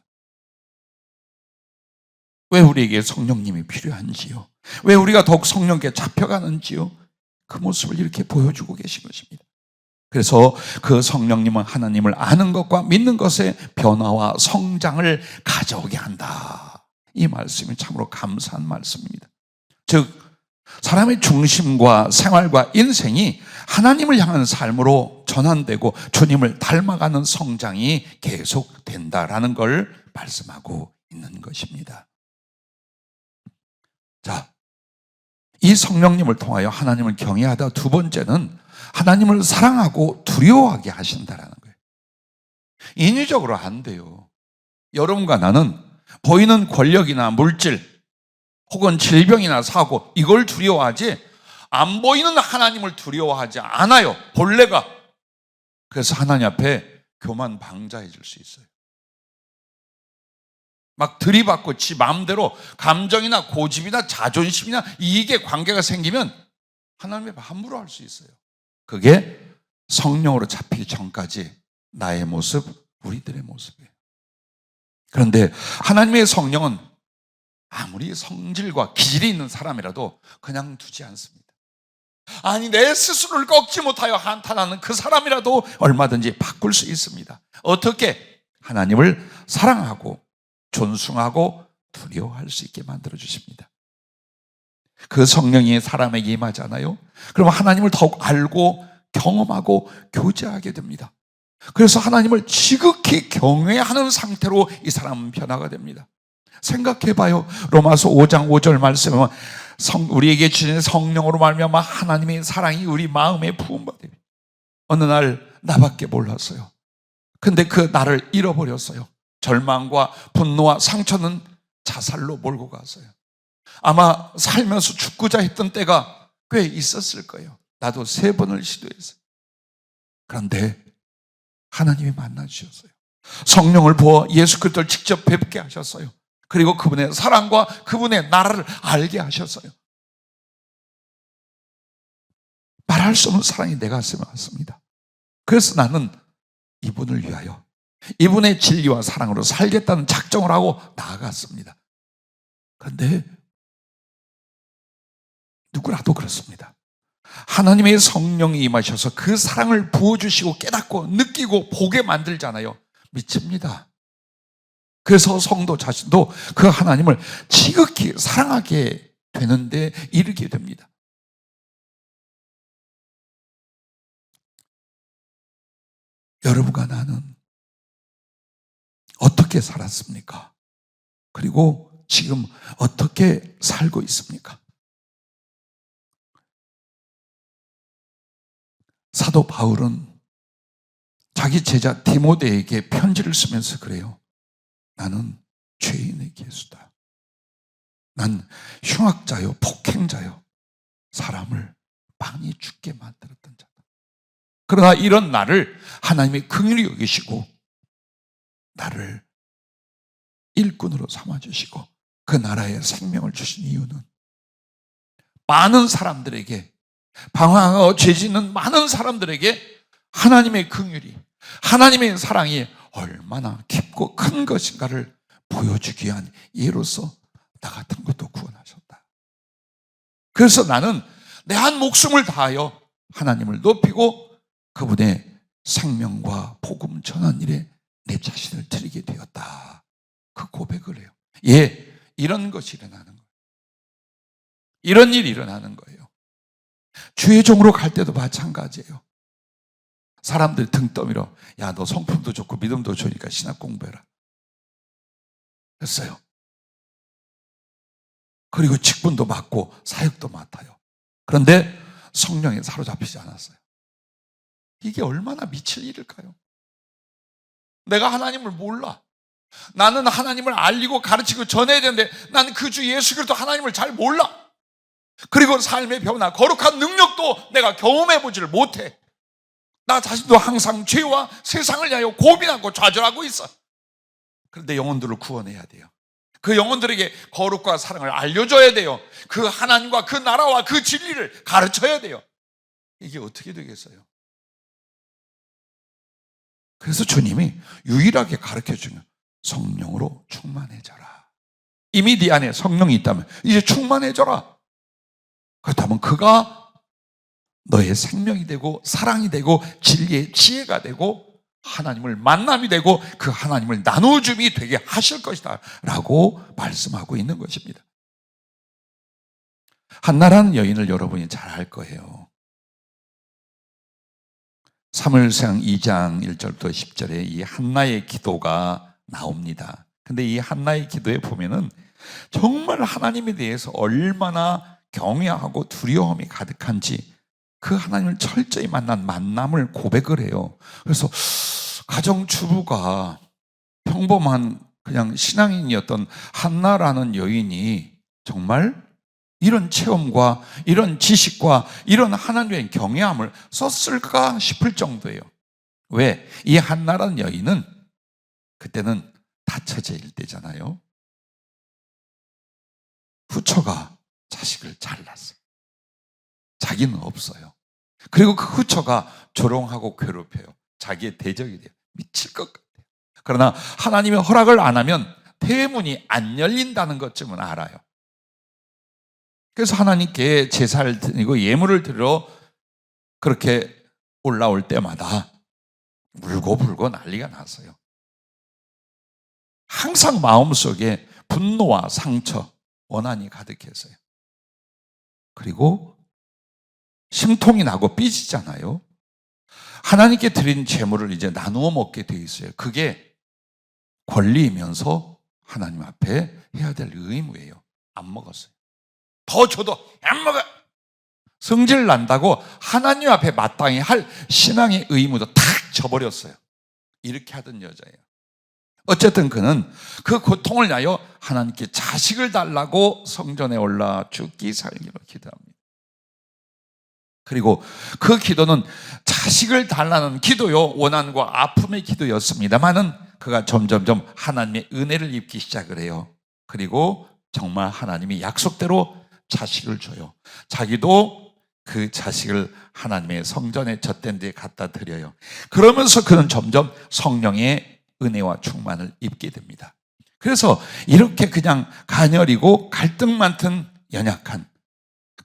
왜 우리에게 성령님이 필요한지요? 왜 우리가 더욱 성령께 잡혀가는지요? 그 모습을 이렇게 보여주고 계신 것입니다. 그래서 그 성령님은 하나님을 아는 것과 믿는 것의 변화와 성장을 가져오게 한다. 이 말씀이 참으로 감사한 말씀입니다. 즉 사람의 중심과 생활과 인생이 하나님을 향한 삶으로 전환되고 주님을 닮아가는 성장이 계속된다라는 걸 말씀하고 있는 것입니다. 자, 이 성령님을 통하여 하나님을 경외하다 두 번째는 하나님을 사랑하고 두려워하게 하신다라는 거예요. 인위적으로 안 돼요. 여러분과 나는 보이는 권력이나 물질 혹은 질병이나 사고 이걸 두려워하지 안 보이는 하나님을 두려워하지 않아요. 본래가. 그래서 하나님 앞에 교만방자해질 수 있어요. 막 들이받고 지 마음대로 감정이나 고집이나 자존심이나 이익에 관계가 생기면 하나님 앞에 함부로 할 수 있어요. 그게 성령으로 잡히기 전까지 나의 모습, 우리들의 모습이에요. 그런데 하나님의 성령은 아무리 성질과 기질이 있는 사람이라도 그냥 두지 않습니다. 아니 내 스스로를 꺾지 못하여 한탄하는 그 사람이라도 얼마든지 바꿀 수 있습니다. 어떻게? 하나님을 사랑하고 존숭하고 두려워할 수 있게 만들어 주십니다. 그 성령이 사람에게 임하잖아요. 그럼 하나님을 더욱 알고 경험하고 교제하게 됩니다. 그래서 하나님을 지극히 경외하는 상태로 이 사람은 변화가 됩니다. 생각해봐요. 로마서 5장 5절 말씀에 우리에게 주신 성령으로 말미암아 하나님의 사랑이 우리 마음에 부음받으니 어느 날 나밖에 몰랐어요. 근데 그 나를 잃어버렸어요. 절망과 분노와 상처는 자살로 몰고 갔어요. 아마 살면서 죽고자 했던 때가 꽤 있었을 거예요. 나도 3번을 시도했어요. 그런데 하나님이 만나주셨어요. 성령을 부어 예수 그리스도를 직접 뵙게 하셨어요. 그리고 그분의 사랑과 그분의 나라를 알게 하셨어요. 말할 수 없는 사랑이 내 가슴에 왔습니다. 그래서 나는 이분을 위하여 이분의 진리와 사랑으로 살겠다는 작정을 하고 나아갔습니다. 그런데 누구라도 그렇습니다. 하나님의 성령이 임하셔서 그 사랑을 부어주시고 깨닫고 느끼고 보게 만들잖아요. 미칩니다. 그래서 성도 자신도 그 하나님을 지극히 사랑하게 되는데 이르게 됩니다. 여러분과 나는 어떻게 살았습니까? 그리고 지금 어떻게 살고 있습니까? 사도 바울은 자기 제자 디모데에게 편지를 쓰면서 그래요. 나는 죄인의 개수다. 난 흉악자요, 폭행자요, 사람을 많이 죽게 만들었던 자다. 그러나 이런 나를 하나님의 긍휼히 여기시고 나를 일꾼으로 삼아주시고 그 나라에 생명을 주신 이유는 많은 사람들에게, 방황하고 죄 짓는 많은 사람들에게 하나님의 긍휼이, 하나님의 사랑이 얼마나 깊고 큰 것인가를 보여주기 위한 예로서 나 같은 것도 구원하셨다. 그래서 나는 내 한 목숨을 다하여 하나님을 높이고 그분의 생명과 복음 전한 일에 내 자신을 드리게 되었다. 그 고백을 해요. 예, 이런 것이 일어나는 거예요. 이런 일이 일어나는 거예요. 주의 종으로 갈 때도 마찬가지예요. 사람들 등 떠밀어, 야, 너 성품도 좋고 믿음도 좋으니까 신학 공부해라 했어요. 그리고 직분도 맡고 사역도 맡아요. 그런데 성령에 사로잡히지 않았어요. 이게 얼마나 미칠 일일까요? 내가 하나님을 몰라. 나는 하나님을 알리고 가르치고 전해야 되는데 나는 그 주 예수 그리스도 하나님을 잘 몰라. 그리고 삶의 변화, 거룩한 능력도 내가 경험해보지를 못해. 나 자신도 항상 죄와 세상을 위하여 고민하고 좌절하고 있어. 그런데 영혼들을 구원해야 돼요. 그 영혼들에게 거룩과 사랑을 알려줘야 돼요. 그 하나님과 그 나라와 그 진리를 가르쳐야 돼요. 이게 어떻게 되겠어요? 그래서 주님이 유일하게 가르쳐주면 성령으로 충만해져라. 이미 네 안에 성령이 있다면 이제 충만해져라. 그렇다면 그가 너의 생명이 되고 사랑이 되고 진리의 지혜가 되고 하나님을 만남이 되고 그 하나님을 나누어줌이 되게 하실 것이다 라고 말씀하고 있는 것입니다. 한나라는 여인을 여러분이 잘 알 거예요. 사무엘상 2장 1절부터 10절에 이 한나의 기도가 나옵니다. 근데 이 한나의 기도에 보면은 정말 하나님에 대해서 얼마나 경외하고 두려움이 가득한지 그 하나님을 철저히 만난 만남을 고백을 해요. 그래서 가정주부가 평범한 그냥 신앙인이었던 한나라는 여인이 정말 이런 체험과 이런 지식과 이런 하나님의 경외함을 썼을까 싶을 정도예요. 왜? 이 한나라는 여인은 그때는 다처제일 때잖아요. 후처가 자식을 잘 낳았어요. 자기는 없어요. 그리고 그 후처가 조롱하고 괴롭혀요. 자기의 대적이 돼요. 미칠 것 같아요. 그러나 하나님의 허락을 안 하면 대문이 안 열린다는 것쯤은 알아요. 그래서 하나님께 제사를 드리고 예물을 드리러 그렇게 올라올 때마다 울고불고 난리가 났어요. 항상 마음속에 분노와 상처, 원한이 가득했어요. 그리고 심통이 나고 삐지잖아요. 하나님께 드린 제물을 이제 나누어 먹게 돼 있어요. 그게 권리이면서 하나님 앞에 해야 될 의무예요. 안 먹었어요. 더 줘도 안 먹어. 성질 난다고 하나님 앞에 마땅히 할 신앙의 의무도 탁 져버렸어요. 이렇게 하던 여자예요. 어쨌든 그는 그 고통을 위하여 하나님께 자식을 달라고 성전에 올라 죽기 살기로 기도합니다. 그리고 그 기도는 자식을 달라는 기도요, 원한과 아픔의 기도였습니다만은 그가 점점점 하나님의 은혜를 입기 시작을 해요. 그리고 정말 하나님이 약속대로 자식을 줘요. 자기도 그 자식을 하나님의 성전에 젖된 데에 갖다 드려요. 그러면서 그는 점점 성령의 은혜와 충만을 입게 됩니다. 그래서 이렇게 그냥 가녀리고 갈등 많던 연약한,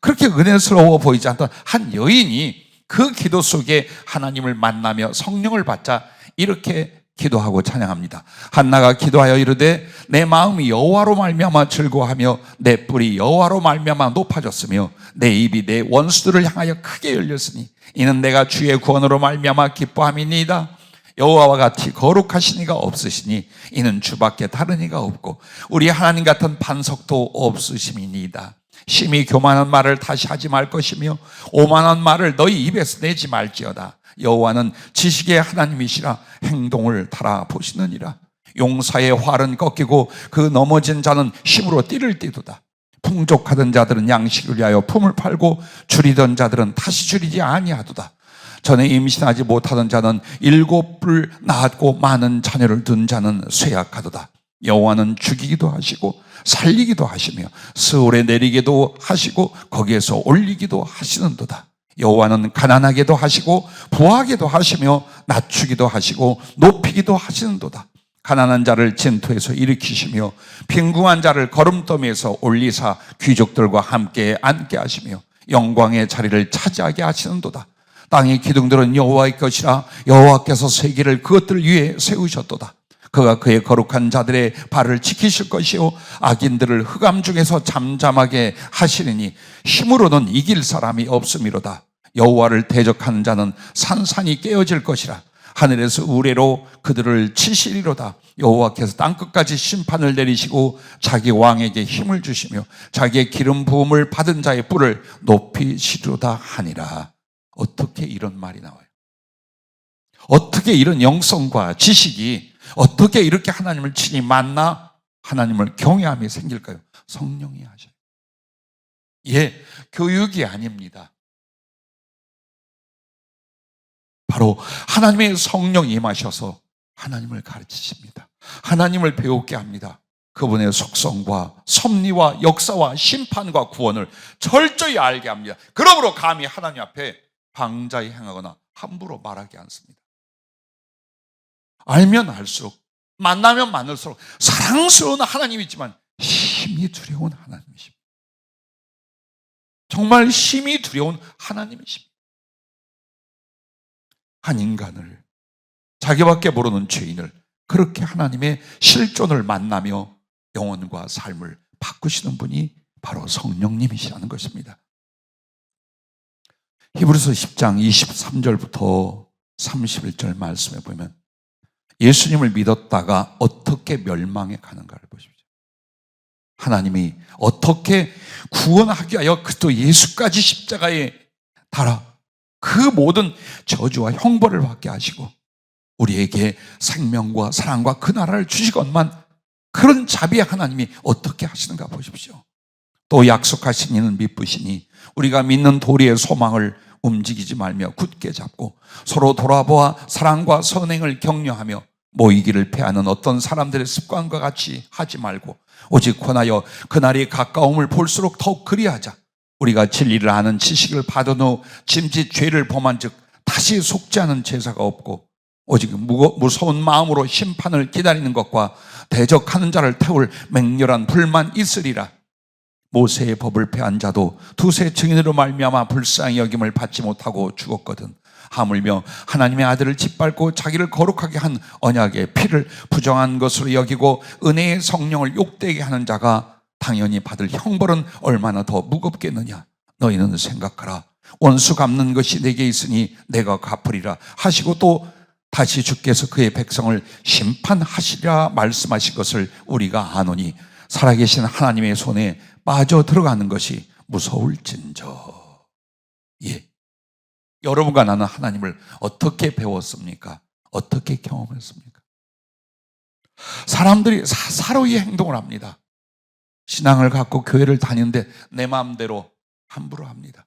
그렇게 은혜스러워 보이지 않던 한 여인이 그 기도 속에 하나님을 만나며 성령을 받자 이렇게 기도하고 찬양합니다. 한나가 기도하여 이르되 내 마음이 여호와로 말미암아 즐거워하며 내 뿔이 여호와로 말미암아 높아졌으며 내 입이 내 원수들을 향하여 크게 열렸으니 이는 내가 주의 구원으로 말미암아 기뻐함이니이다. 여호와와 같이 거룩하신 이가 없으시니 이는 주밖에 다른 이가 없고 우리 하나님 같은 반석도 없으심이니이다. 심히 교만한 말을 다시 하지 말 것이며 오만한 말을 너희 입에서 내지 말지어다. 여호와는 지식의 하나님이시라 행동을 달아보시느니라. 용사의 활은 꺾이고 그 넘어진 자는 힘으로 띠를 띠도다. 풍족하던 자들은 양식을 위하여 품을 팔고 줄이던 자들은 다시 줄이지 아니하도다. 전에 임신하지 못하던 자는 7뿔 낳았고 많은 자녀를 둔 자는 쇠약하도다. 여호와는 죽이기도 하시고 살리기도 하시며 스올에 내리기도 하시고 거기에서 올리기도 하시는도다. 여호와는 가난하게도 하시고 부하게도 하시며 낮추기도 하시고 높이기도 하시는도다. 가난한 자를 진토에서 일으키시며 빈궁한 자를 거름더미에서 올리사 귀족들과 함께 앉게 하시며 영광의 자리를 차지하게 하시는도다. 땅의 기둥들은 여호와의 것이라 여호와께서 세계를 그것들 위에 세우셨도다. 그가 그의 거룩한 자들의 발을 지키실 것이요 악인들을 흑암 중에서 잠잠하게 하시리니 힘으로는 이길 사람이 없음이로다. 여호와를 대적하는 자는 산산이 깨어질 것이라. 하늘에서 우레로 그들을 치시리로다. 여호와께서 땅끝까지 심판을 내리시고 자기 왕에게 힘을 주시며 자기의 기름 부음을 받은 자의 뿔을 높이시리로다 하니라. 어떻게 이런 말이 나와요? 어떻게 이런 영성과 지식이 어떻게 이렇게 하나님을 친히 만나 하나님을 경외함이 생길까요? 성령이 하셔요. 예, 교육이 아닙니다. 바로 하나님의 성령이 임하셔서 하나님을 가르치십니다. 하나님을 배우게 합니다. 그분의 속성과 섭리와 역사와 심판과 구원을 철저히 알게 합니다. 그러므로 감히 하나님 앞에 방자히 행하거나 함부로 말하지 않습니다. 알면 알수록, 만나면 만날수록 사랑스러운 하나님이지만 힘이 두려운 하나님이십니다. 정말 힘이 두려운 하나님이십니다. 한 인간을, 자기밖에 모르는 죄인을 그렇게 하나님의 실존을 만나며 영혼과 삶을 바꾸시는 분이 바로 성령님이시라는 것입니다. 히브리서 10장 23절부터 31절 말씀에 보면 예수님을 믿었다가 어떻게 멸망에 가는가를 보십시오. 하나님이 어떻게 구원하기 위하여 그리스도 예수까지 십자가에 달아 그 모든 저주와 형벌을 받게 하시고 우리에게 생명과 사랑과 그 나라를 주시건만 그런 자비의 하나님이 어떻게 하시는가 보십시오. 또 약속하신 이는 믿으시니 우리가 믿는 도리의 소망을 움직이지 말며 굳게 잡고 서로 돌아보아 사랑과 선행을 격려하며 모이기를 패하는 어떤 사람들의 습관과 같이 하지 말고 오직 권하여 그날이 가까움을 볼수록 더욱 그리하자. 우리가 진리를 아는 지식을 받은 후 짐짓 죄를 범한 즉 다시 속지 않은 제사가 없고 오직 무서운 마음으로 심판을 기다리는 것과 대적하는 자를 태울 맹렬한 불만 있으리라. 모세의 법을 폐한 자도 두세 증인으로 말미암아 불쌍히 여김을 받지 못하고 죽었거든. 하물며 하나님의 아들을 짓밟고 자기를 거룩하게 한 언약의 피를 부정한 것으로 여기고 은혜의 성령을 욕되게 하는 자가 당연히 받을 형벌은 얼마나 더 무겁겠느냐. 너희는 생각하라. 원수 갚는 것이 내게 있으니 내가 갚으리라 하시고 또 다시 주께서 그의 백성을 심판하시리라 말씀하신 것을 우리가 아노니 살아계신 하나님의 손에 빠져 들어가는 것이 무서울진저. 예. 여러분과 나는 하나님을 어떻게 배웠습니까? 어떻게 경험했습니까? 사람들이 사사로이 행동을 합니다. 신앙을 갖고 교회를 다니는데 내 마음대로 함부로 합니다.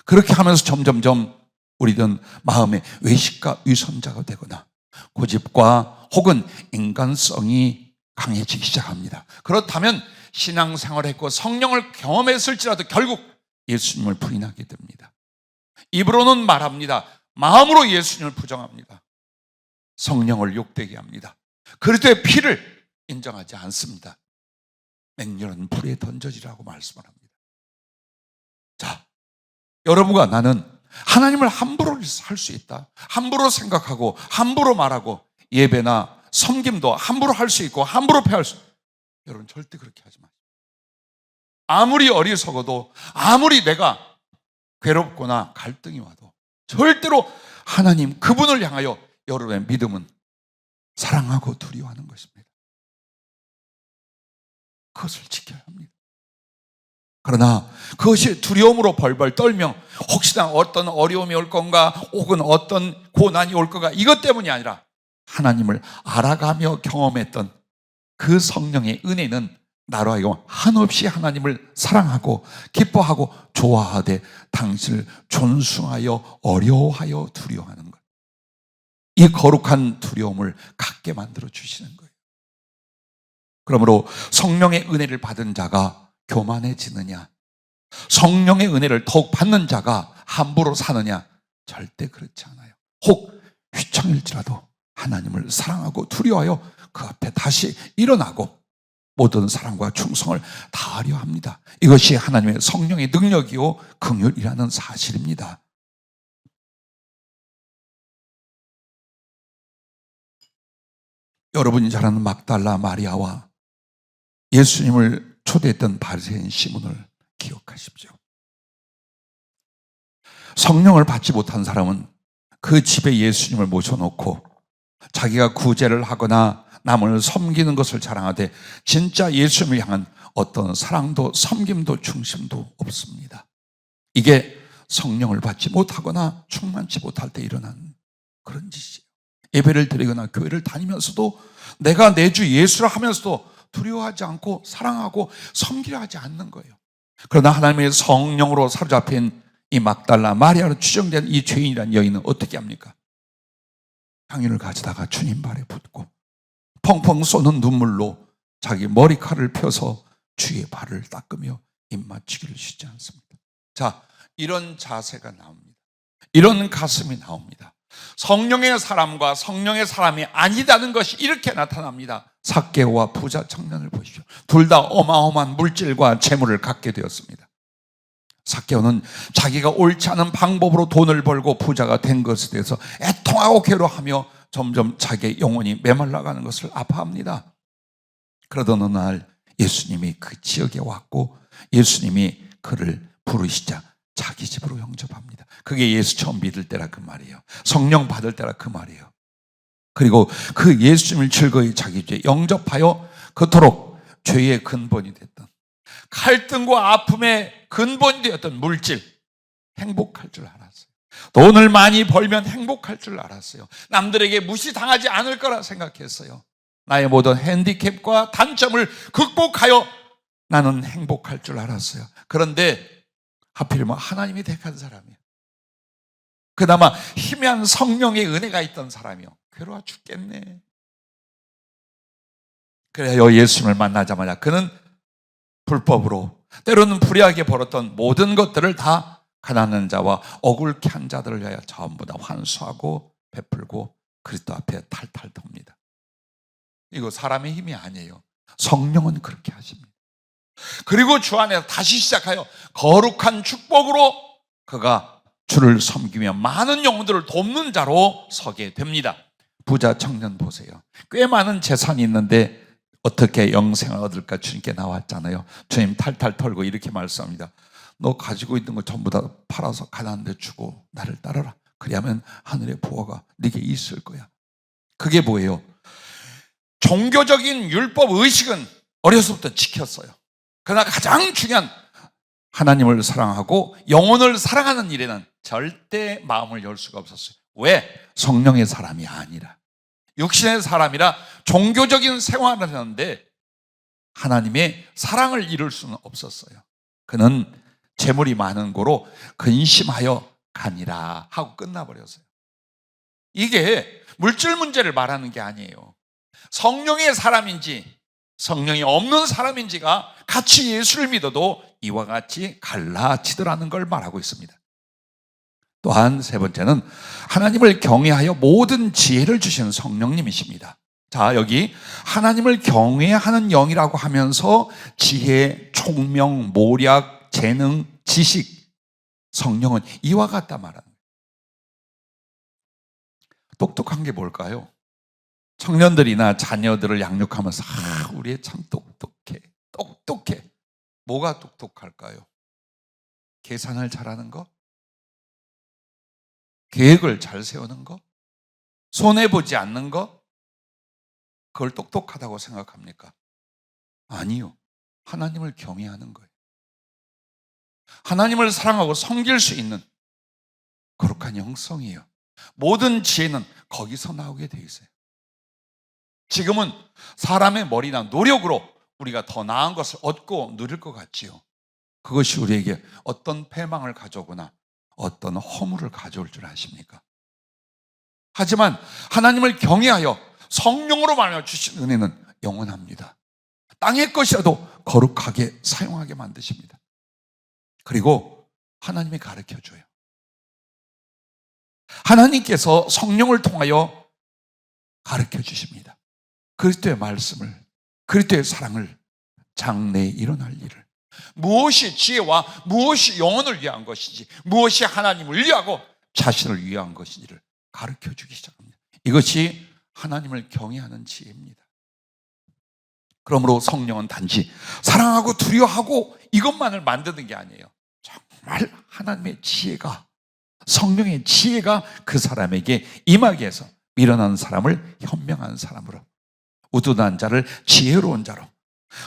그렇게 하면서 점점점 우리는 마음의 외식과 위선자가 되거나 고집과 혹은 인간성이 강해지기 시작합니다. 그렇다면 신앙생활을 했고 성령을 경험했을지라도 결국 예수님을 부인하게 됩니다. 입으로는 말합니다. 마음으로 예수님을 부정합니다. 성령을 욕되게 합니다. 그리스도의 피를 인정하지 않습니다. 맹렬한 불에 던져지라고 말씀을 합니다. 자, 여러분과 나는 하나님을 함부로 할 수 있다. 함부로 생각하고 함부로 말하고 예배나 섬김도 함부로 할 수 있고 함부로 패할 수 있고 여러분 절대 그렇게 하지 마세요. 아무리 어리석어도 아무리 내가 괴롭거나 갈등이 와도 절대로 하나님 그분을 향하여 여러분의 믿음은 사랑하고 두려워하는 것입니다. 그것을 지켜야 합니다. 그러나 그것이 두려움으로 벌벌 떨며 혹시나 어떤 어려움이 올 건가 혹은 어떤 고난이 올 건가 이것 때문이 아니라 하나님을 알아가며 경험했던 그 성령의 은혜는 나로 하여금 한없이 하나님을 사랑하고 기뻐하고 좋아하되 당신을 존숭하여 어려워하여 두려워하는 것. 이 거룩한 두려움을 갖게 만들어 주시는 거예요. 그러므로 성령의 은혜를 받은 자가 교만해지느냐, 성령의 은혜를 더욱 받는 자가 함부로 사느냐? 절대 그렇지 않아요. 혹 휘청일지라도 하나님을 사랑하고 두려워하여 그 앞에 다시 일어나고 모든 사랑과 충성을 다하려 합니다. 이것이 하나님의 성령의 능력이요 긍휼이라는 사실입니다. 여러분이 잘 아는 막달라 마리아와 예수님을 초대했던 바리새인 시몬을 기억하십시오. 성령을 받지 못한 사람은 그 집에 예수님을 모셔놓고 자기가 구제를 하거나 남을 섬기는 것을 자랑하되 진짜 예수님을 향한 어떤 사랑도 섬김도 중심도 없습니다. 이게 성령을 받지 못하거나 충만치 못할 때 일어나는 그런 짓이에요. 예배를 드리거나 교회를 다니면서도 내가 내 주 예수라 하면서도 두려워하지 않고 사랑하고 섬기려 하지 않는 거예요. 그러나 하나님의 성령으로 사로잡힌 이 막달라 마리아로 추정된 이 죄인이란 여인은 어떻게 합니까? 향유를 가져다가 주님 발에 붓고 펑펑 쏘는 눈물로 자기 머리칼을 펴서 주의 발을 닦으며 입맞추기를 쉬지 않습니다. 자, 이런 자세가 나옵니다. 이런 가슴이 나옵니다. 성령의 사람과 성령의 사람이 아니다는 것이 이렇게 나타납니다. 삭개오와 부자 청년을 보십시오. 둘 다 어마어마한 물질과 재물을 갖게 되었습니다. 삭개오는 자기가 옳지 않은 방법으로 돈을 벌고 부자가 된 것에 대해서 애통하고 괴로워하며 점점 자기의 영혼이 메말라가는 것을 아파합니다. 그러던 어느 날 예수님이 그 지역에 왔고 예수님이 그를 부르시자 자기 집으로 영접합니다. 그게 예수 처음 믿을 때라 그 말이에요. 성령 받을 때라 그 말이에요. 그리고 그 예수님을 즐거이 자기 집에 영접하여 그토록 죄의 근본이 됐던, 갈등과 아픔의 근본이 되었던 물질, 행복할 줄 알았어요. 돈을 많이 벌면 행복할 줄 알았어요. 남들에게 무시당하지 않을 거라 생각했어요. 나의 모든 핸디캡과 단점을 극복하여 나는 행복할 줄 알았어요. 그런데 하필이면 하나님이 택한 사람이요, 그나마 희미한 성령의 은혜가 있던 사람이요, 괴로워 죽겠네. 그래요, 예수님을 만나자마자 그는 불법으로 때로는 불의하게 벌었던 모든 것들을 다 가난한 자와 억울케 한 자들을 위하여 전부 다 환수하고 베풀고 그리스도 앞에 탈탈 텁니다. 이거 사람의 힘이 아니에요. 성령은 그렇게 하십니다. 그리고 주 안에서 다시 시작하여 거룩한 축복으로 그가 주를 섬기며 많은 영혼들을 돕는 자로 서게 됩니다. 부자 청년 보세요. 꽤 많은 재산이 있는데 어떻게 영생을 얻을까 주님께 나왔잖아요. 주님 탈탈 털고 이렇게 말씀합니다. 너 가지고 있는 거 전부 다 팔아서 가난한 데 주고 나를 따르라. 그리하면 하늘의 보화가 네게 있을 거야. 그게 뭐예요? 종교적인 율법 의식은 어려서부터 지켰어요. 그러나 가장 중요한 하나님을 사랑하고 영혼을 사랑하는 일에는 절대 마음을 열 수가 없었어요. 왜? 성령의 사람이 아니라, 육신의 사람이라 종교적인 생활을 하는데 하나님의 사랑을 이룰 수는 없었어요. 그는 재물이 많은 고로 근심하여 가니라 하고 끝나버렸어요. 이게 물질 문제를 말하는 게 아니에요. 성령의 사람인지 성령이 없는 사람인지가 같이 예수를 믿어도 이와 같이 갈라지더라는 걸 말하고 있습니다. 또한 세 번째는 하나님을 경외하여 모든 지혜를 주시는 성령님이십니다. 자, 여기 하나님을 경외하는 영이라고 하면서 지혜, 총명, 모략, 재능, 지식, 성령은 이와 같다 말하는 거예요. 똑똑한 게 뭘까요? 청년들이나 자녀들을 양육하면서 우리 애 참 똑똑해. 뭐가 똑똑할까요? 계산을 잘하는 거? 계획을 잘 세우는 거? 손해보지 않는 거? 그걸 똑똑하다고 생각합니까? 아니요. 하나님을 경외하는 거예요. 하나님을 사랑하고 섬길 수 있는 거룩한 영성이에요. 모든 지혜는 거기서 나오게 돼 있어요. 지금은 사람의 머리나 노력으로 우리가 더 나은 것을 얻고 누릴 것 같지요. 그것이 우리에게 어떤 패망을 가져오거나 어떤 허물을 가져올 줄 아십니까? 하지만 하나님을 경외하여 성령으로 말하여 주신 은혜는 영원합니다. 땅의 것이라도 거룩하게 사용하게 만드십니다. 그리고 하나님이 가르쳐줘요. 하나님께서 성령을 통하여 가르쳐 주십니다. 그리스도의 말씀을, 그리스도의 사랑을, 장래에 일어날 일을, 무엇이 지혜와 무엇이 영혼을 위한 것인지, 무엇이 하나님을 위하고 자신을 위한 것인지를 가르쳐 주기 시작합니다. 이것이 하나님을 경외하는 지혜입니다. 그러므로 성령은 단지 사랑하고 두려워하고 이것만을 만드는 게 아니에요. 정말 하나님의 지혜가, 성령의 지혜가 그 사람에게 임하게 해서 밀어난 사람을 현명한 사람으로, 우둔한 자를 지혜로운 자로,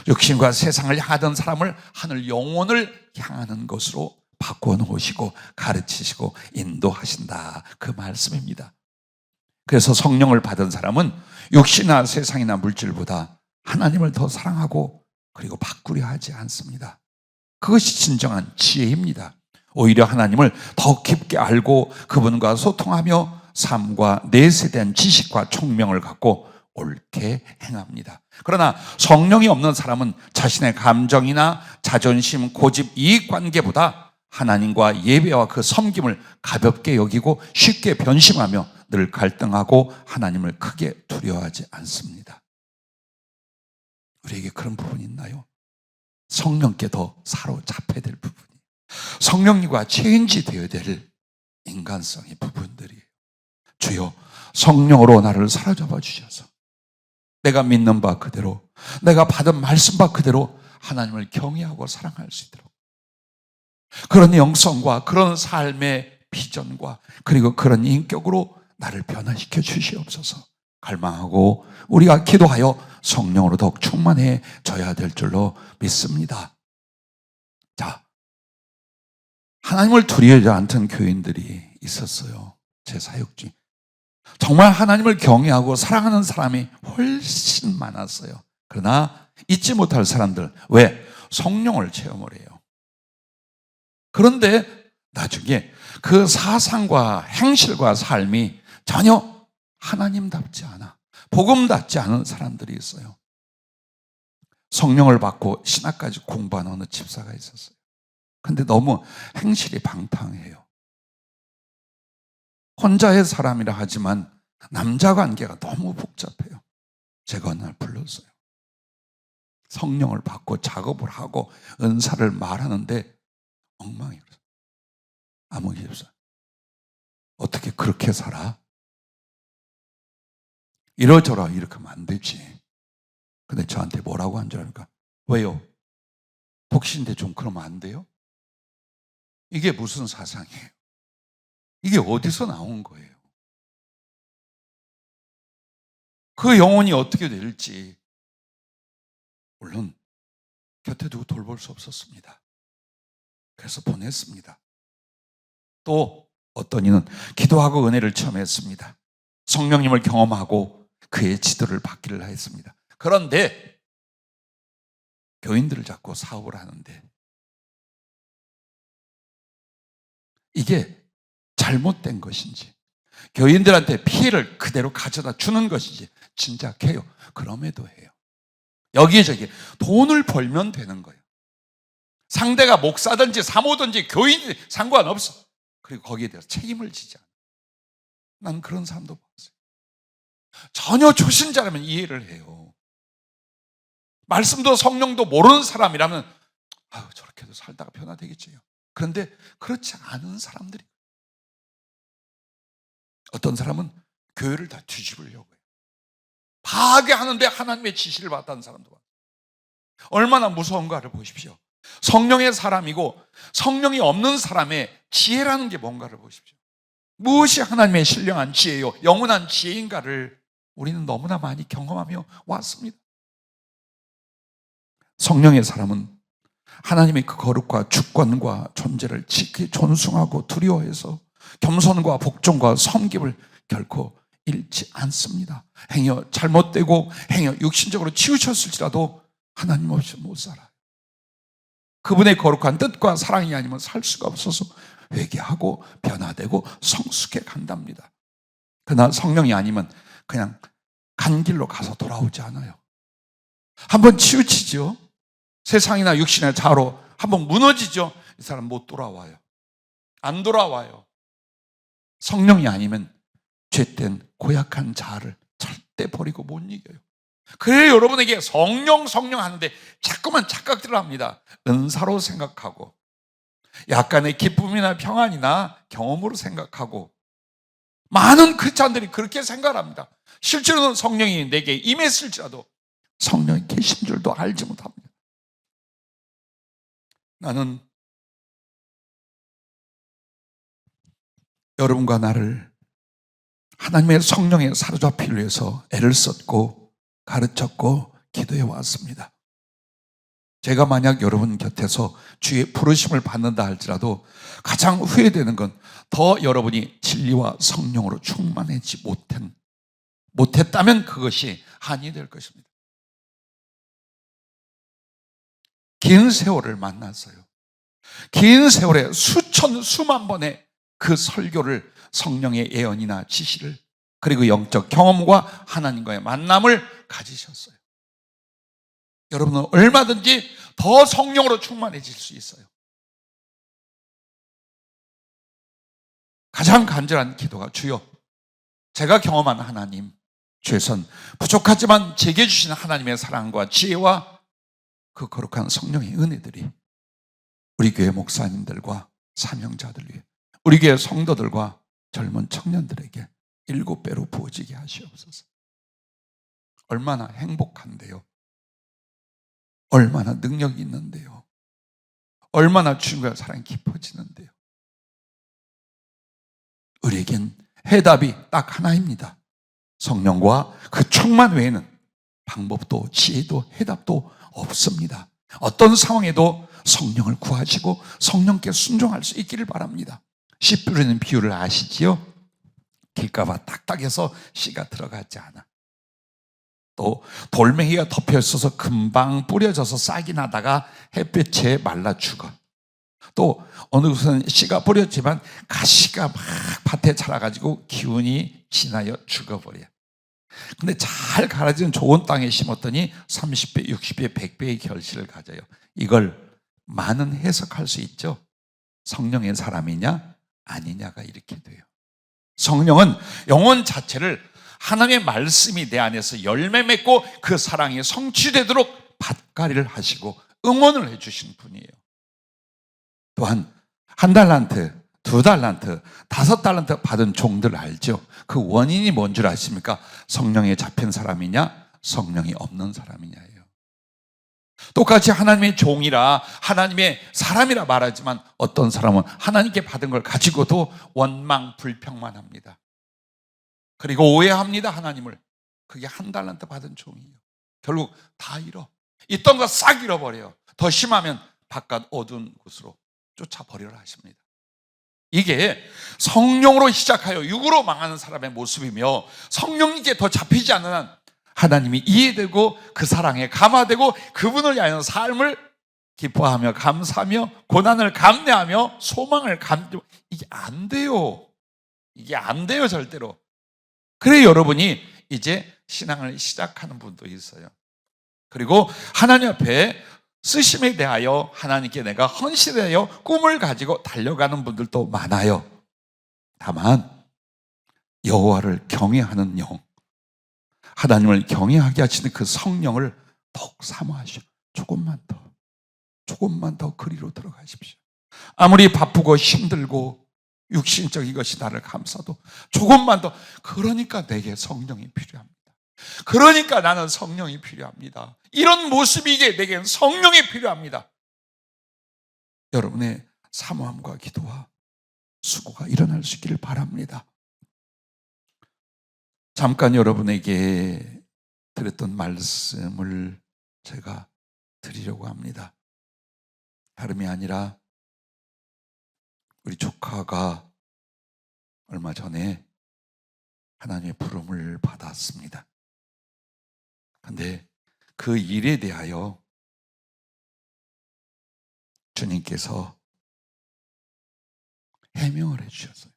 육신과 세상을 향하던 사람을 하늘 영혼을 향하는 것으로 바꾸어 놓으시고 가르치시고 인도하신다, 그 말씀입니다. 그래서 성령을 받은 사람은 육신이나 세상이나 물질보다 하나님을 더 사랑하고 그리고 바꾸려 하지 않습니다. 그것이 진정한 지혜입니다. 오히려 하나님을 더 깊게 알고 그분과 소통하며 삶과 내세에 대한 지식과 총명을 갖고 옳게 행합니다. 그러나 성령이 없는 사람은 자신의 감정이나 자존심, 고집, 이익관계보다 하나님과 예배와 그 섬김을 가볍게 여기고 쉽게 변심하며 늘 갈등하고 하나님을 크게 두려워하지 않습니다. 우리에게 그런 부분이 있나요? 성령께 더 사로잡혀야 될 부분이, 성령님과 체인지 되어야 될 인간성의 부분들이에요. 주여, 성령으로 나를 사로잡아 주셔서 내가 믿는 바 그대로, 내가 받은 말씀 바 그대로 하나님을 경외하고 사랑할 수 있도록, 그런 영성과 그런 삶의 비전과 그리고 그런 인격으로 나를 변화시켜 주시옵소서 갈망하고 우리가 기도하여 성령으로 더욱 충만해져야 될 줄로 믿습니다. 자, 하나님을 두려워하지 않던 교인들이 있었어요. 제 사역 중에 정말 하나님을 경외하고 사랑하는 사람이 훨씬 많았어요. 그러나 잊지 못할 사람들, 왜? 성령을 체험을 해요. 그런데 나중에 그 사상과 행실과 삶이 전혀 하나님답지 않아, 복음답지 않은 사람들이 있어요. 성령을 받고 신학까지 공부한 어느 집사가 있었어요. 근데 너무 행실이 방탕해요. 혼자의 사람이라 하지만 남자 관계가 너무 복잡해요. 제가 어느 날 불렀어요. 성령을 받고 작업을 하고 은사를 말하는데 엉망이에요. 아무개 없어요. 어떻게 그렇게 살아? 이러저러 이렇게 하면 안 되지. 근데 저한테 뭐라고 한 줄 압니까? 왜요? 복신데 좀 그러면 안 돼요? 이게 무슨 사상이에요? 이게 어디서 나온 거예요? 그 영혼이 어떻게 될지 물론 곁에 두고 돌볼 수 없었습니다. 그래서 보냈습니다. 또 어떤 이는 기도하고 은혜를 체험했습니다. 성령님을 경험하고 그의 지도를 받기를 했습니다. 그런데 교인들을 잡고 사업을 하는데 이게 잘못된 것인지, 교인들한테 피해를 그대로 가져다 주는 것인지 짐작해요. 그럼에도 해요. 여기저기 돈을 벌면 되는 거예요. 상대가 목사든지 사모든지 교인이 상관없어. 그리고 거기에 대해서 책임을 지지 않아. 난 그런 사람도 봤어요. 전혀 초신자라면 이해를 해요. 말씀도 성령도 모르는 사람이라면 아유, 저렇게도 살다가 변화되겠지요. 그런데 그렇지 않은 사람들이, 어떤 사람은 교회를 다 뒤집으려고 해요. 파괴하는데 하나님의 지시를 받았다는 사람도 많아요. 얼마나 무서운가를 보십시오. 성령의 사람이고 성령이 없는 사람의 지혜라는 게 뭔가를 보십시오. 무엇이 하나님의 신령한 지혜요, 영원한 지혜인가를 우리는 너무나 많이 경험하며 왔습니다. 성령의 사람은 하나님의 그 거룩과 주권과 존재를 지키 존숭하고 두려워해서 겸손과 복종과 섬김을 결코 잃지 않습니다. 행여 잘못되고 행여 육신적으로 치우쳤을지라도 하나님 없이 못 살아요. 그분의 거룩한 뜻과 사랑이 아니면 살 수가 없어서 회개하고 변화되고 성숙해 간답니다. 그러나 성령이 아니면 그냥 간 길로 가서 돌아오지 않아요. 한번 치우치죠. 세상이나 육신의 자로 한번 무너지죠. 이 사람 못 돌아와요. 안 돌아와요. 성령이 아니면 죄된 고약한 자아를 절대 버리고 못 이겨요. 그래요, 여러분에게 성령 하는데 자꾸만 착각들을 합니다. 은사로 생각하고 약간의 기쁨이나 평안이나 경험으로 생각하고, 많은 크리스찬들이 그렇게 생각합니다. 실제로는 성령이 내게 임했을지라도 성령이 계신 줄도 알지 못합니다. 나는 여러분과 나를 하나님의 성령에 사로잡히기 위해서 애를 썼고 가르쳤고 기도해 왔습니다. 제가 만약 여러분 곁에서 주의 부르심을 받는다 할지라도 가장 후회되는 건 더 여러분이 진리와 성령으로 충만하지 못했다면 그것이 한이 될 것입니다. 긴 세월을 만났어요. 긴 세월에 수천 수만 번의 그 설교를, 성령의 예언이나 지시를 그리고 영적 경험과 하나님과의 만남을 가지셨어요. 여러분은 얼마든지 더 성령으로 충만해질 수 있어요. 가장 간절한 기도가 주여, 제가 경험한 하나님, 주에선 부족하지만 제게 주신 하나님의 사랑과 지혜와 그 거룩한 성령의 은혜들이 우리 교회 목사님들과 사명자들 위해, 우리 교회 성도들과 젊은 청년들에게 7배로 부어지게 하시옵소서. 얼마나 행복한데요. 얼마나 능력이 있는데요. 얼마나 주님과의 사랑이 깊어지는데요. 우리에겐 해답이 딱 하나입니다. 성령과 그 충만 외에는 방법도 지혜도 해답도 없습니다. 어떤 상황에도 성령을 구하시고 성령께 순종할 수 있기를 바랍니다. 씨 뿌리는 비유를 아시지요? 길가봐 딱딱해서 씨가 들어가지 않아. 또 돌멩이가 덮여 있어서 금방 뿌려져서 싹이 나다가 햇볕에 말라 죽어. 또 어느 곳은 씨가 뿌렸지만 가시가 막 밭에 자라가지고 기운이 지나여 죽어버려. 근데 잘 갈아진 좋은 땅에 심었더니 30배, 60배, 100배의 결실을 가져요. 이걸 많은 해석할 수 있죠. 성령의 사람이냐 아니냐가 이렇게 돼요. 성령은 영혼 자체를 하나님의 말씀이 내 안에서 열매 맺고 그 사랑이 성취되도록 밭갈이를 하시고 응원을 해주신 분이에요. 또한 1달란트, 2달란트, 5달란트 받은 종들 알죠? 그 원인이 뭔 줄 아십니까? 성령에 잡힌 사람이냐, 성령이 없는 사람이냐예요. 똑같이 하나님의 종이라 하나님의 사람이라 말하지만 어떤 사람은 하나님께 받은 걸 가지고도 원망, 불평만 합니다. 그리고 오해합니다, 하나님을. 그게 1달란트 받은 종이에요. 결국 다 잃어. 있던 거 싹 잃어버려요. 더 심하면 바깥 어두운 곳으로 쫓아버리라 하십니다. 이게 성령으로 시작하여 육으로 망하는 사람의 모습이며, 성령님께 더 잡히지 않는 한 하나님이 이해되고 그 사랑에 감화되고 그분을 위하여 삶을 기뻐하며 감사하며 고난을 감내하며 소망을 이게 안 돼요. 이게 안 돼요, 절대로. 그래 여러분이 이제 신앙을 시작하는 분도 있어요. 그리고 하나님 앞에 쓰심에 대하여 하나님께 내가 헌신하여 꿈을 가지고 달려가는 분들도 많아요. 다만 여호와를 경외하는 영, 하나님을 경외하게 하시는 그 성령을 더욱 사모하시오. 조금만 더 그리로 들어가십시오. 아무리 바쁘고 힘들고 육신적인 것이 나를 감싸도 조금만 더, 그러니까 내게 성령이 필요합니다. 그러니까 나는 성령이 필요합니다. 이런 모습이기에 내게는 성령이 필요합니다. 여러분의 사모함과 기도와 수고가 일어날 수 있기를 바랍니다. 잠깐 여러분에게 드렸던 말씀을 제가 드리려고 합니다. 다름이 아니라 우리 조카가 얼마 전에 하나님의 부름을 받았습니다. 그런데 그 일에 대하여 주님께서 해명을 해주셨어요.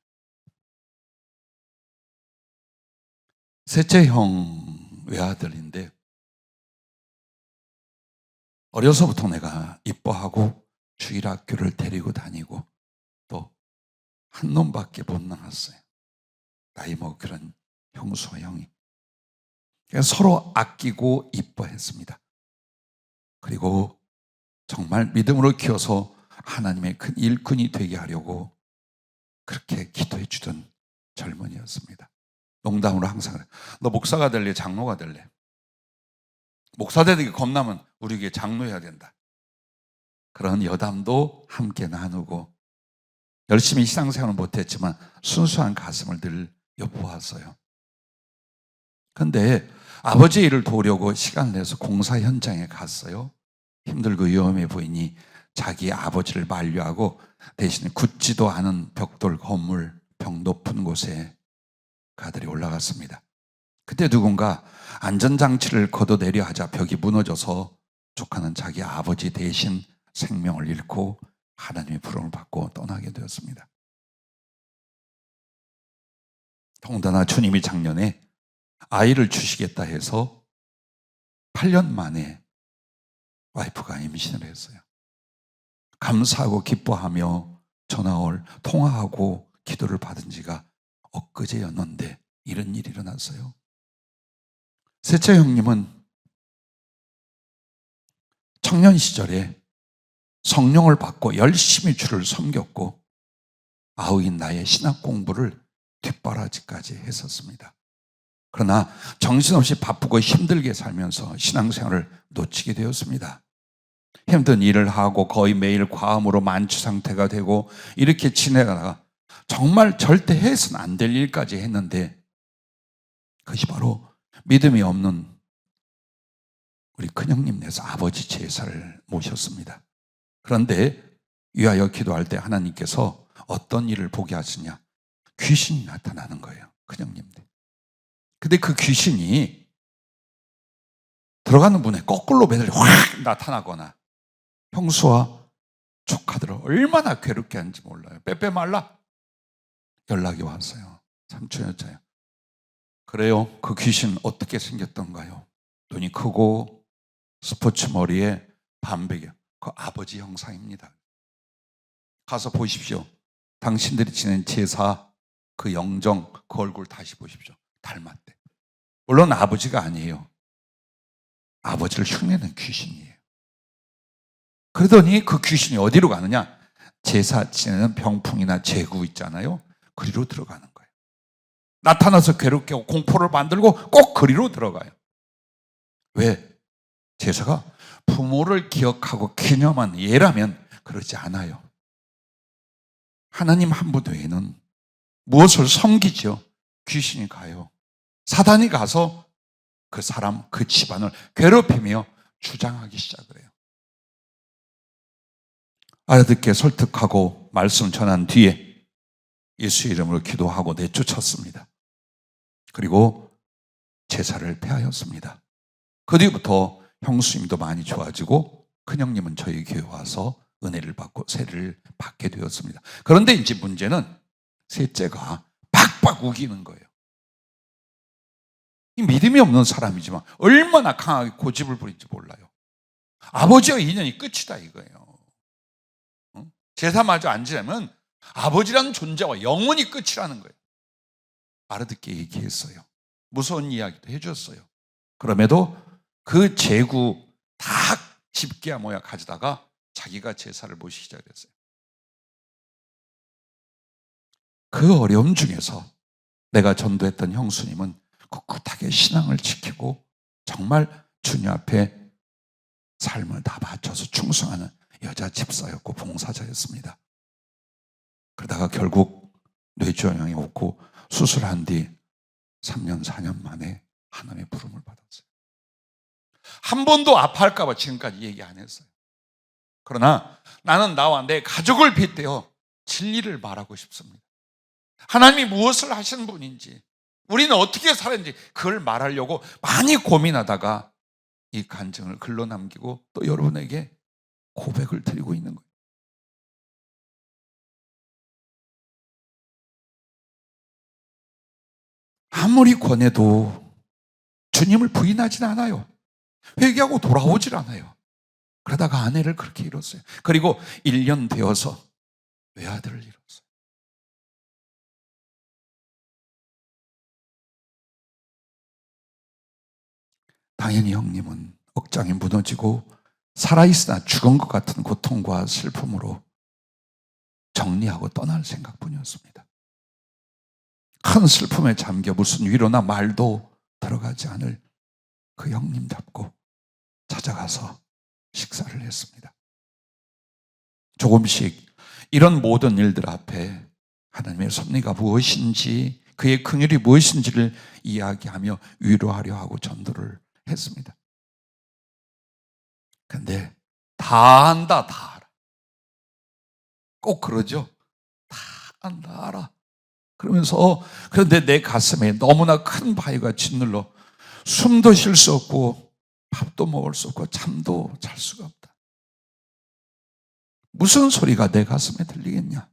셋째 형 외아들인데 어려서부터 내가 이뻐하고 주일학교를 데리고 다니고 또 한 놈밖에 못 낳았어요. 나이 먹은 그런 형수와 형이. 서로 아끼고 이뻐했습니다. 그리고 정말 믿음으로 키워서 하나님의 큰 일꾼이 되게 하려고 그렇게 기도해 주던 젊은이였습니다. 농담으로 항상 그래. 너 목사가 될래? 장로가 될래? 목사 되기 겁나면 우리 교회 장로해야 된다. 그런 여담도 함께 나누고 열심히 신앙생활은 못했지만 순수한 가슴을 늘 엿보았어요. 그런데 아버지 일을 도우려고 시간을 내서 공사 현장에 갔어요. 힘들고 위험해 보이니 자기 아버지를 만류하고 대신 굳지도 않은 벽돌 건물 벽 높은 곳에 그 아들이 올라갔습니다. 그때 누군가 안전장치를 걷어내려 하자 벽이 무너져서 조카는 자기 아버지 대신 생명을 잃고 하나님의 부름을 받고 떠나게 되었습니다. 더군다나 주님이 작년에 아이를 주시겠다 해서 8년 만에 와이프가 임신을 했어요. 감사하고 기뻐하며 전화를 통화하고 기도를 받은 지가 엊그제였는데 이런 일이 일어났어요. 셋째 형님은 청년 시절에 성령을 받고 열심히 주를 섬겼고 아우인 나의 신학 공부를 뒷바라지까지 했었습니다. 그러나 정신없이 바쁘고 힘들게 살면서 신앙생활을 놓치게 되었습니다. 힘든 일을 하고 거의 매일 과음으로 만취 상태가 되고 이렇게 지내다가 정말 절대 해서는 안 될 일까지 했는데 그것이 바로 믿음이 없는 우리 큰형님네서 아버지 제사를 모셨습니다. 그런데 위하여 기도할 때 하나님께서 어떤 일을 보게 하시냐? 귀신이 나타나는 거예요. 큰형님들. 근데 그 귀신이 들어가는 문에 거꾸로 매달려 확 나타나거나 형수와 조카들을 얼마나 괴롭게 하는지 몰라요. 빼빼 말라 연락이 왔어요. 삼촌 여자요. 그래요. 그 귀신 어떻게 생겼던가요? 눈이 크고 스포츠 머리에 반백이요. 그 아버지 형상입니다. 가서 보십시오. 당신들이 지낸 제사 그 영정 그 얼굴 다시 보십시오. 닮았대. 물론 아버지가 아니에요. 아버지를 흉내낸 귀신이에요. 그러더니 그 귀신이 어디로 가느냐? 제사 지내는 병풍이나 제구 있잖아요. 그리로 들어가는 거예요. 나타나서 괴롭게 하고 공포를 만들고 꼭 그리로 들어가요. 왜? 제사가 부모를 기억하고 기념한 예라면 그러지 않아요. 하나님 한 분 외에는 무엇을 섬기죠? 귀신이 가요. 사단이 가서 그 사람, 그 집안을 괴롭히며 주장하기 시작을 해요. 알아듣게 설득하고 말씀 전한 뒤에 예수 이름으로 기도하고 내쫓았습니다. 그리고 제사를 폐하였습니다. 그 뒤부터 형수님도 많이 좋아지고 큰형님은 저희 교회 와서 은혜를 받고 세례를 받게 되었습니다. 그런데 이제 문제는 셋째가 박박 우기는 거예요. 이 믿음이 없는 사람이지만 얼마나 강하게 고집을 부릴지 몰라요. 아버지와 인연이 끝이다 이거예요. 제사마저 안 지내면 아버지라는 존재와 영원히 끝이라는 거예요. 알아듣게 얘기했어요. 무서운 이야기도 해줬어요. 그럼에도 그 제구 다 집게야 뭐야 가져다가 자기가 제사를 모시기 시작했어요. 그 어려움 중에서 내가 전도했던 형수님은 꿋꿋하게 신앙을 지키고 정말 주님 앞에 삶을 다 바쳐서 충성하는 여자 집사였고 봉사자였습니다. 그러다가 결국 뇌종양이 오고 수술한 뒤 3년 4년 만에 하나님의 부름을 받았어요. 한 번도 아파할까 봐 지금까지 얘기 안 했어요. 그러나 나는 나와 내 가족을 빗대어 진리를 말하고 싶습니다. 하나님이 무엇을 하신 분인지, 우리는 어떻게 살았는지 그걸 말하려고 많이 고민하다가 이 간증을 글로 남기고 또 여러분에게 고백을 드리고 있는 거예요. 아무리 권해도 주님을 부인하진 않아요. 회개하고 돌아오질 않아요. 그러다가 아내를 그렇게 잃었어요. 그리고 1년 되어서 외아들을 잃었어요. 당연히 형님은 억장이 무너지고 살아있으나 죽은 것 같은 고통과 슬픔으로 정리하고 떠날 생각뿐이었습니다. 큰 슬픔에 잠겨 무슨 위로나 말도 들어가지 않을 그 형님 잡고 찾아가서 식사를 했습니다. 조금씩 이런 모든 일들 앞에 하나님의 섭리가 무엇인지 그의 긍휼이 무엇인지를 이야기하며 위로하려 하고 전도를 했습니다. 근데 다 안다, 다 알아. 꼭 그러죠. 다 안다, 알아. 그러면서 그런데 내 가슴에 너무나 큰 바위가 짓눌러 숨도 쉴 수 없고 밥도 먹을 수 없고 잠도 잘 수가 없다. 무슨 소리가 내 가슴에 들리겠냐?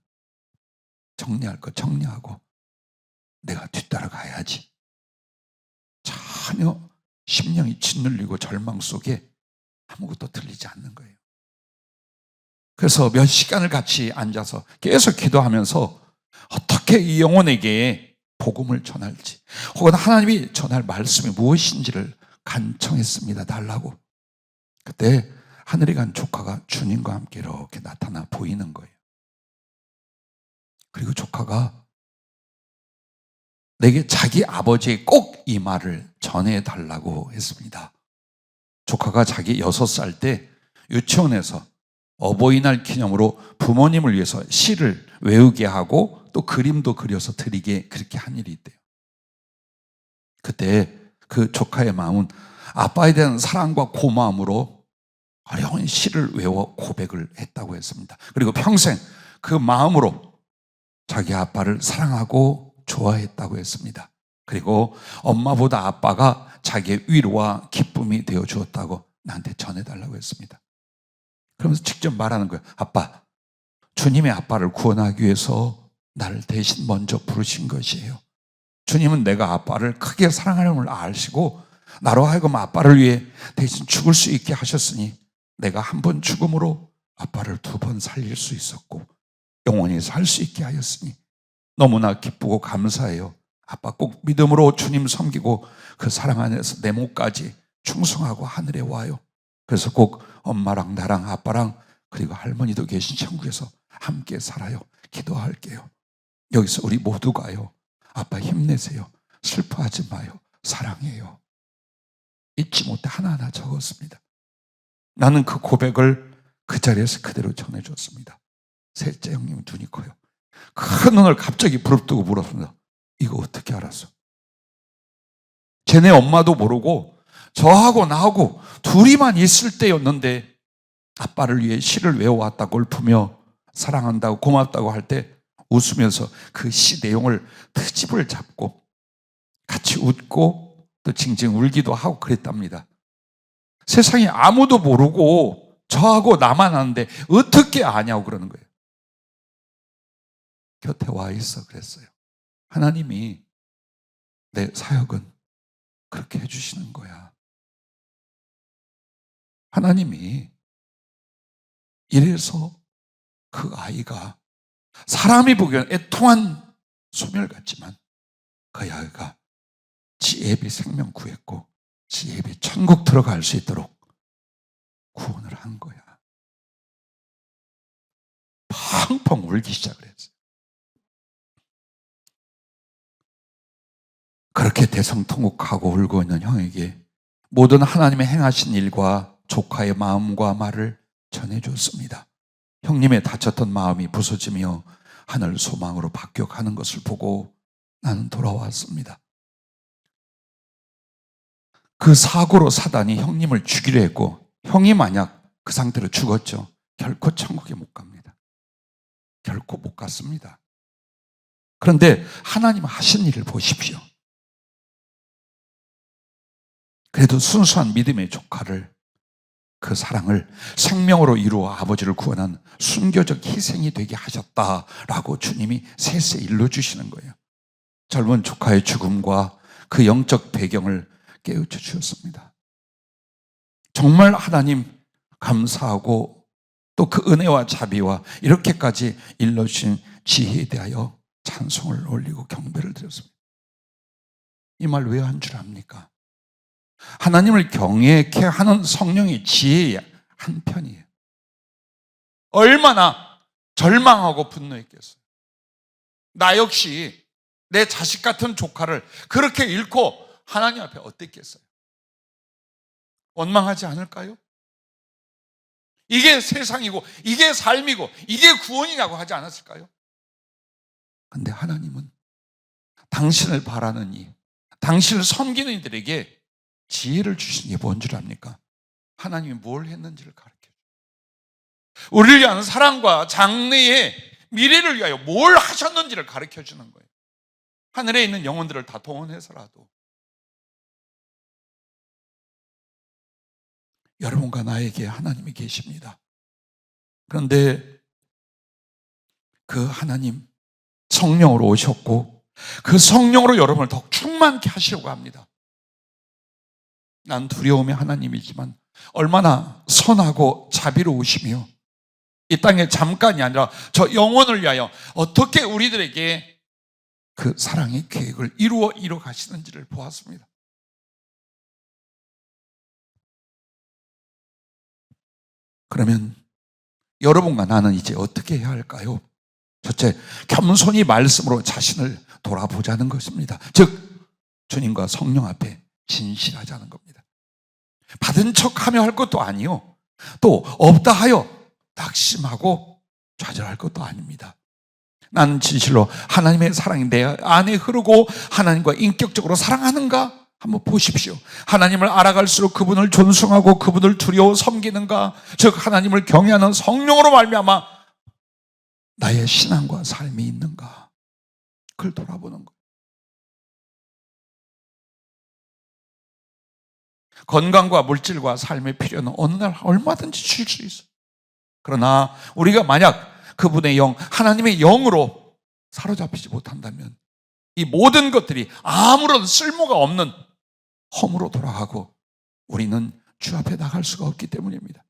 정리할 거 정리하고 내가 뒤따라가야지. 전혀 심령이 짓눌리고 절망 속에 아무것도 들리지 않는 거예요. 그래서 몇 시간을 같이 앉아서 계속 기도하면서 어떻게 이 영혼에게 복음을 전할지, 혹은 하나님이 전할 말씀이 무엇인지를 간청했습니다. 달라고. 그때 하늘에 간 조카가 주님과 함께 이렇게 나타나 보이는 거예요. 그리고 조카가 내게 자기 아버지의 꼭 이 말을 전해달라고 했습니다. 조카가 자기 6살 때 유치원에서 어버이날 기념으로 부모님을 위해서 시를 외우게 하고 또 그림도 그려서 드리게 그렇게 한 일이 있대요. 그때 그 조카의 마음은 아빠에 대한 사랑과 고마움으로 어려운 시를 외워 고백을 했다고 했습니다. 그리고 평생 그 마음으로 자기 아빠를 사랑하고 좋아했다고 했습니다. 그리고 엄마보다 아빠가 자기의 위로와 기쁨이 되어 주었다고 나한테 전해달라고 했습니다. 그러면서 직접 말하는 거예요. 아빠, 주님의 아빠를 구원하기 위해서 나를 대신 먼저 부르신 것이에요. 주님은 내가 아빠를 크게 사랑하는 걸 아시고 나로 하여금 아빠를 위해 대신 죽을 수 있게 하셨으니 내가 한 번 죽음으로 아빠를 2번 살릴 수 있었고 영원히 살 수 있게 하였으니 너무나 기쁘고 감사해요. 아빠 꼭 믿음으로 주님 섬기고 그 사랑 안에서 내 몸까지 충성하고 하늘에 와요. 그래서 꼭 엄마랑 나랑 아빠랑 그리고 할머니도 계신 천국에서 함께 살아요. 기도할게요. 여기서 우리 모두가요. 아빠 힘내세요. 슬퍼하지 마요. 사랑해요. 잊지 못해 하나하나 적었습니다. 나는 그 고백을 그 자리에서 그대로 전해줬습니다. 셋째 형님 눈이 커요. 큰 눈을 갑자기 부릅뜨고 물었습니다. 이거 어떻게 알았어? 쟤네 엄마도 모르고 저하고 나하고 둘이만 있을 때였는데 아빠를 위해 시를 외워왔다고 읊으며 사랑한다고 고맙다고 할 때 웃으면서 그 시 내용을 트집을 잡고 같이 웃고 또 징징 울기도 하고 그랬답니다. 세상에 아무도 모르고 저하고 나만 아는데 어떻게 아냐고 그러는 거예요. 곁에 와 있어 그랬어요. 하나님이 내 사역은 그렇게 해주시는 거야. 하나님이 이래서 그 아이가 사람이 보기에는 애통한 소멸 같지만 그 아이가 지 애비 생명 구했고 지 애비 천국 들어갈 수 있도록 구원을 한 거야. 펑펑 울기 시작을 했어요. 그렇게 대성통곡하고 울고 있는 형에게 모든 하나님의 행하신 일과 조카의 마음과 말을 전해줬습니다. 형님의 다쳤던 마음이 부서지며 하늘 소망으로 바뀌어가는 것을 보고 나는 돌아왔습니다. 그 사고로 사단이 형님을 죽이려 했고 형이 만약 그 상태로 죽었죠. 결코 천국에 못 갑니다. 결코 못 갔습니다. 그런데 하나님 하신 일을 보십시오. 그래도 순수한 믿음의 조카를 그 사랑을 생명으로 이루어 아버지를 구원한 순교적 희생이 되게 하셨다라고 주님이 세세 일러주시는 거예요. 젊은 조카의 죽음과 그 영적 배경을 깨우쳐 주셨습니다. 정말 하나님 감사하고 또 그 은혜와 자비와 이렇게까지 일러주신 지혜에 대하여 찬송을 올리고 경배를 드렸습니다. 이 말 왜 한 줄 압니까? 하나님을 경외케 하는 성령의 지혜의 한 편이에요. 얼마나 절망하고 분노했겠어요. 나 역시 내 자식 같은 조카를 그렇게 잃고 하나님 앞에 어땠겠어요? 원망하지 않을까요? 이게 세상이고 이게 삶이고 이게 구원이라고 하지 않았을까요? 그런데 하나님은 당신을 바라는 이, 당신을 섬기는 이들에게 지혜를 주신 게 뭔 줄 압니까? 하나님이 뭘 했는지를 가르쳐줘요. 우리를 위한 사랑과 장래의 미래를 위하여 뭘 하셨는지를 가르쳐주는 거예요. 하늘에 있는 영혼들을 다 동원해서라도 여러분과 나에게 하나님이 계십니다. 그런데 그 하나님 성령으로 오셨고 그 성령으로 여러분을 더욱 충만케 하시려고 합니다. 난 두려움의 하나님이지만 얼마나 선하고 자비로우시며 이 땅에 잠깐이 아니라 저 영혼을 위하여 어떻게 우리들에게 그 사랑의 계획을 이루어 가시는지를 보았습니다. 그러면 여러분과 나는 이제 어떻게 해야 할까요? 첫째, 겸손히 말씀으로 자신을 돌아보자는 것입니다. 즉 주님과 성령 앞에 진실하자는 겁니다. 받은 척하며 할 것도 아니요, 또 없다 하여 낙심하고 좌절할 것도 아닙니다. 나는 진실로 하나님의 사랑이 내 안에 흐르고 하나님과 인격적으로 사랑하는가? 한번 보십시오. 하나님을 알아갈수록 그분을 존숭하고 그분을 두려워 섬기는가? 즉 하나님을 경외하는 성령으로 말미암아 나의 신앙과 삶이 있는가? 그걸 돌아보는 거예요. 건강과 물질과 삶의 필요는 어느 날 얼마든지 줄 수 있어요. 그러나 우리가 만약 그분의 영, 하나님의 영으로 사로잡히지 못한다면 이 모든 것들이 아무런 쓸모가 없는 험으로 돌아가고 우리는 주 앞에 나갈 수가 없기 때문입니다.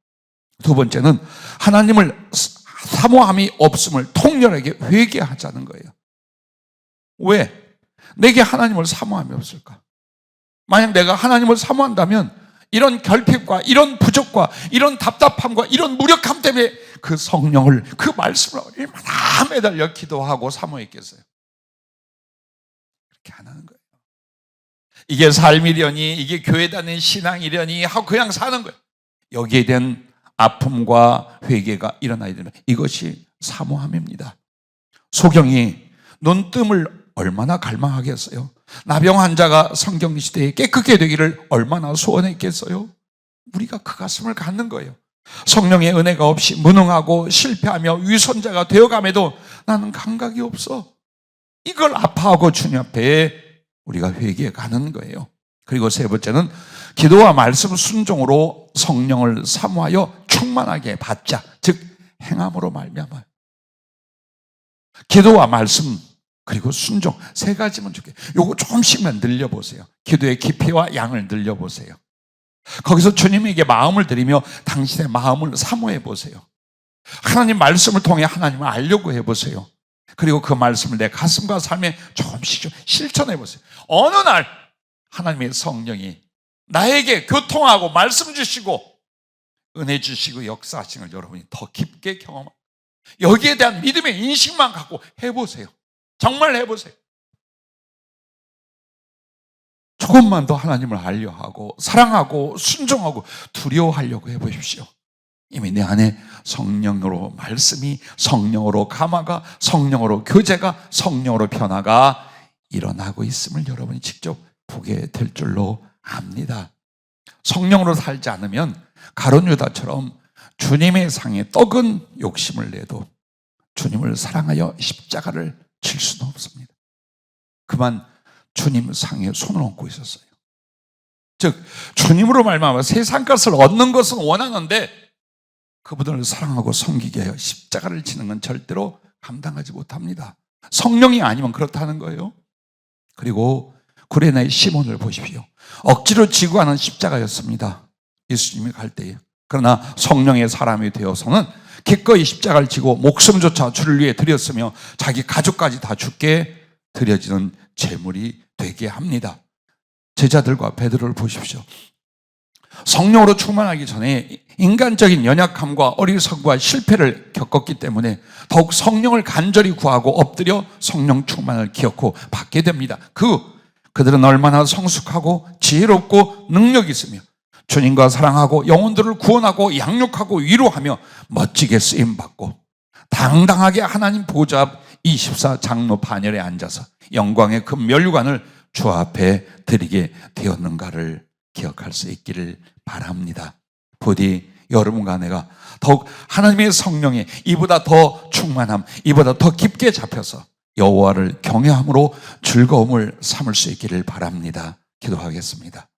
두 번째는 하나님을 사모함이 없음을 통렬하게 회개하자는 거예요. 왜? 내게 하나님을 사모함이 없을까? 만약 내가 하나님을 사모한다면 이런 결핍과 이런 부족과 이런 답답함과 이런 무력함 때문에 그 성령을, 그 말씀을 얼마나 매달려 기도하고 사모했겠어요. 그렇게 안 하는 거예요. 이게 삶이려니, 이게 교회 다니는 신앙이려니 하고 그냥 사는 거예요. 여기에 대한 아픔과 회개가 일어나야 되는, 이것이 사모함입니다. 소경이 눈뜸을 얼마나 갈망하겠어요? 나병 환자가 성경 시대에 깨끗게 되기를 얼마나 소원했겠어요? 우리가 그 가슴을 갖는 거예요. 성령의 은혜가 없이 무능하고 실패하며 위선자가 되어감에도 나는 감각이 없어. 이걸 아파하고 주님 앞에 우리가 회개해 가는 거예요. 그리고 세 번째는 기도와 말씀 순종으로 성령을 사모하여 충만하게 받자. 즉 행함으로 말미암아. 기도와 말씀 그리고 순종, 세 가지면 좋겠어요. 요거 조금씩만 늘려보세요. 기도의 깊이와 양을 늘려보세요. 거기서 주님에게 마음을 드리며 당신의 마음을 사모해 보세요. 하나님 말씀을 통해 하나님을 알려고 해보세요. 그리고 그 말씀을 내 가슴과 삶에 조금씩 좀 실천해 보세요. 어느 날 하나님의 성령이 나에게 교통하고 말씀 주시고 은혜 주시고 역사하시는 걸 여러분이 더 깊게 경험하고 여기에 대한 믿음의 인식만 갖고 해보세요. 정말 해보세요. 조금만 더 하나님을 알려 하고 사랑하고 순종하고 두려워하려고 해보십시오. 이미 내 안에 성령으로 말씀이, 성령으로 감화가, 성령으로 교제가, 성령으로 변화가 일어나고 있음을 여러분이 직접 보게 될 줄로 압니다. 성령으로 살지 않으면 가룟 유다처럼 주님의 상에 떡은 욕심을 내도 주님을 사랑하여 십자가를 칠 수는 없습니다. 그만 주님 상에 손을 얹고 있었어요. 즉 주님으로 말미암아 세상 것을 얻는 것은 원하는데 그분을 사랑하고 섬기게 하여 십자가를 치는 건 절대로 감당하지 못합니다. 성령이 아니면 그렇다는 거예요. 그리고 구레나의 시몬을 보십시오. 억지로 지고 가는 십자가였습니다. 예수님이 갈 때에. 그러나 성령의 사람이 되어서는 기꺼이 십자가를 지고 목숨조차 주를 위해 드렸으며 자기 가족까지 다 죽게 드려지는 제물이 되게 합니다. 제자들과 베드로를 보십시오. 성령으로 충만하기 전에 인간적인 연약함과 어리석음과 실패를 겪었기 때문에 더욱 성령을 간절히 구하고 엎드려 성령 충만을 기억하고 받게 됩니다. 그들은 얼마나 성숙하고 지혜롭고 능력이 있으며 주님과 사랑하고 영혼들을 구원하고 양육하고 위로하며 멋지게 쓰임받고 당당하게 하나님 보좌 앞 24 장로 반열에 앉아서 영광의 그 면류관을 주 앞에 드리게 되었는가를 기억할 수 있기를 바랍니다. 부디 여러분과 내가 더욱 하나님의 성령에 이보다 더 충만함, 이보다 더 깊게 잡혀서 여호와를 경외함으로 즐거움을 삼을 수 있기를 바랍니다. 기도하겠습니다.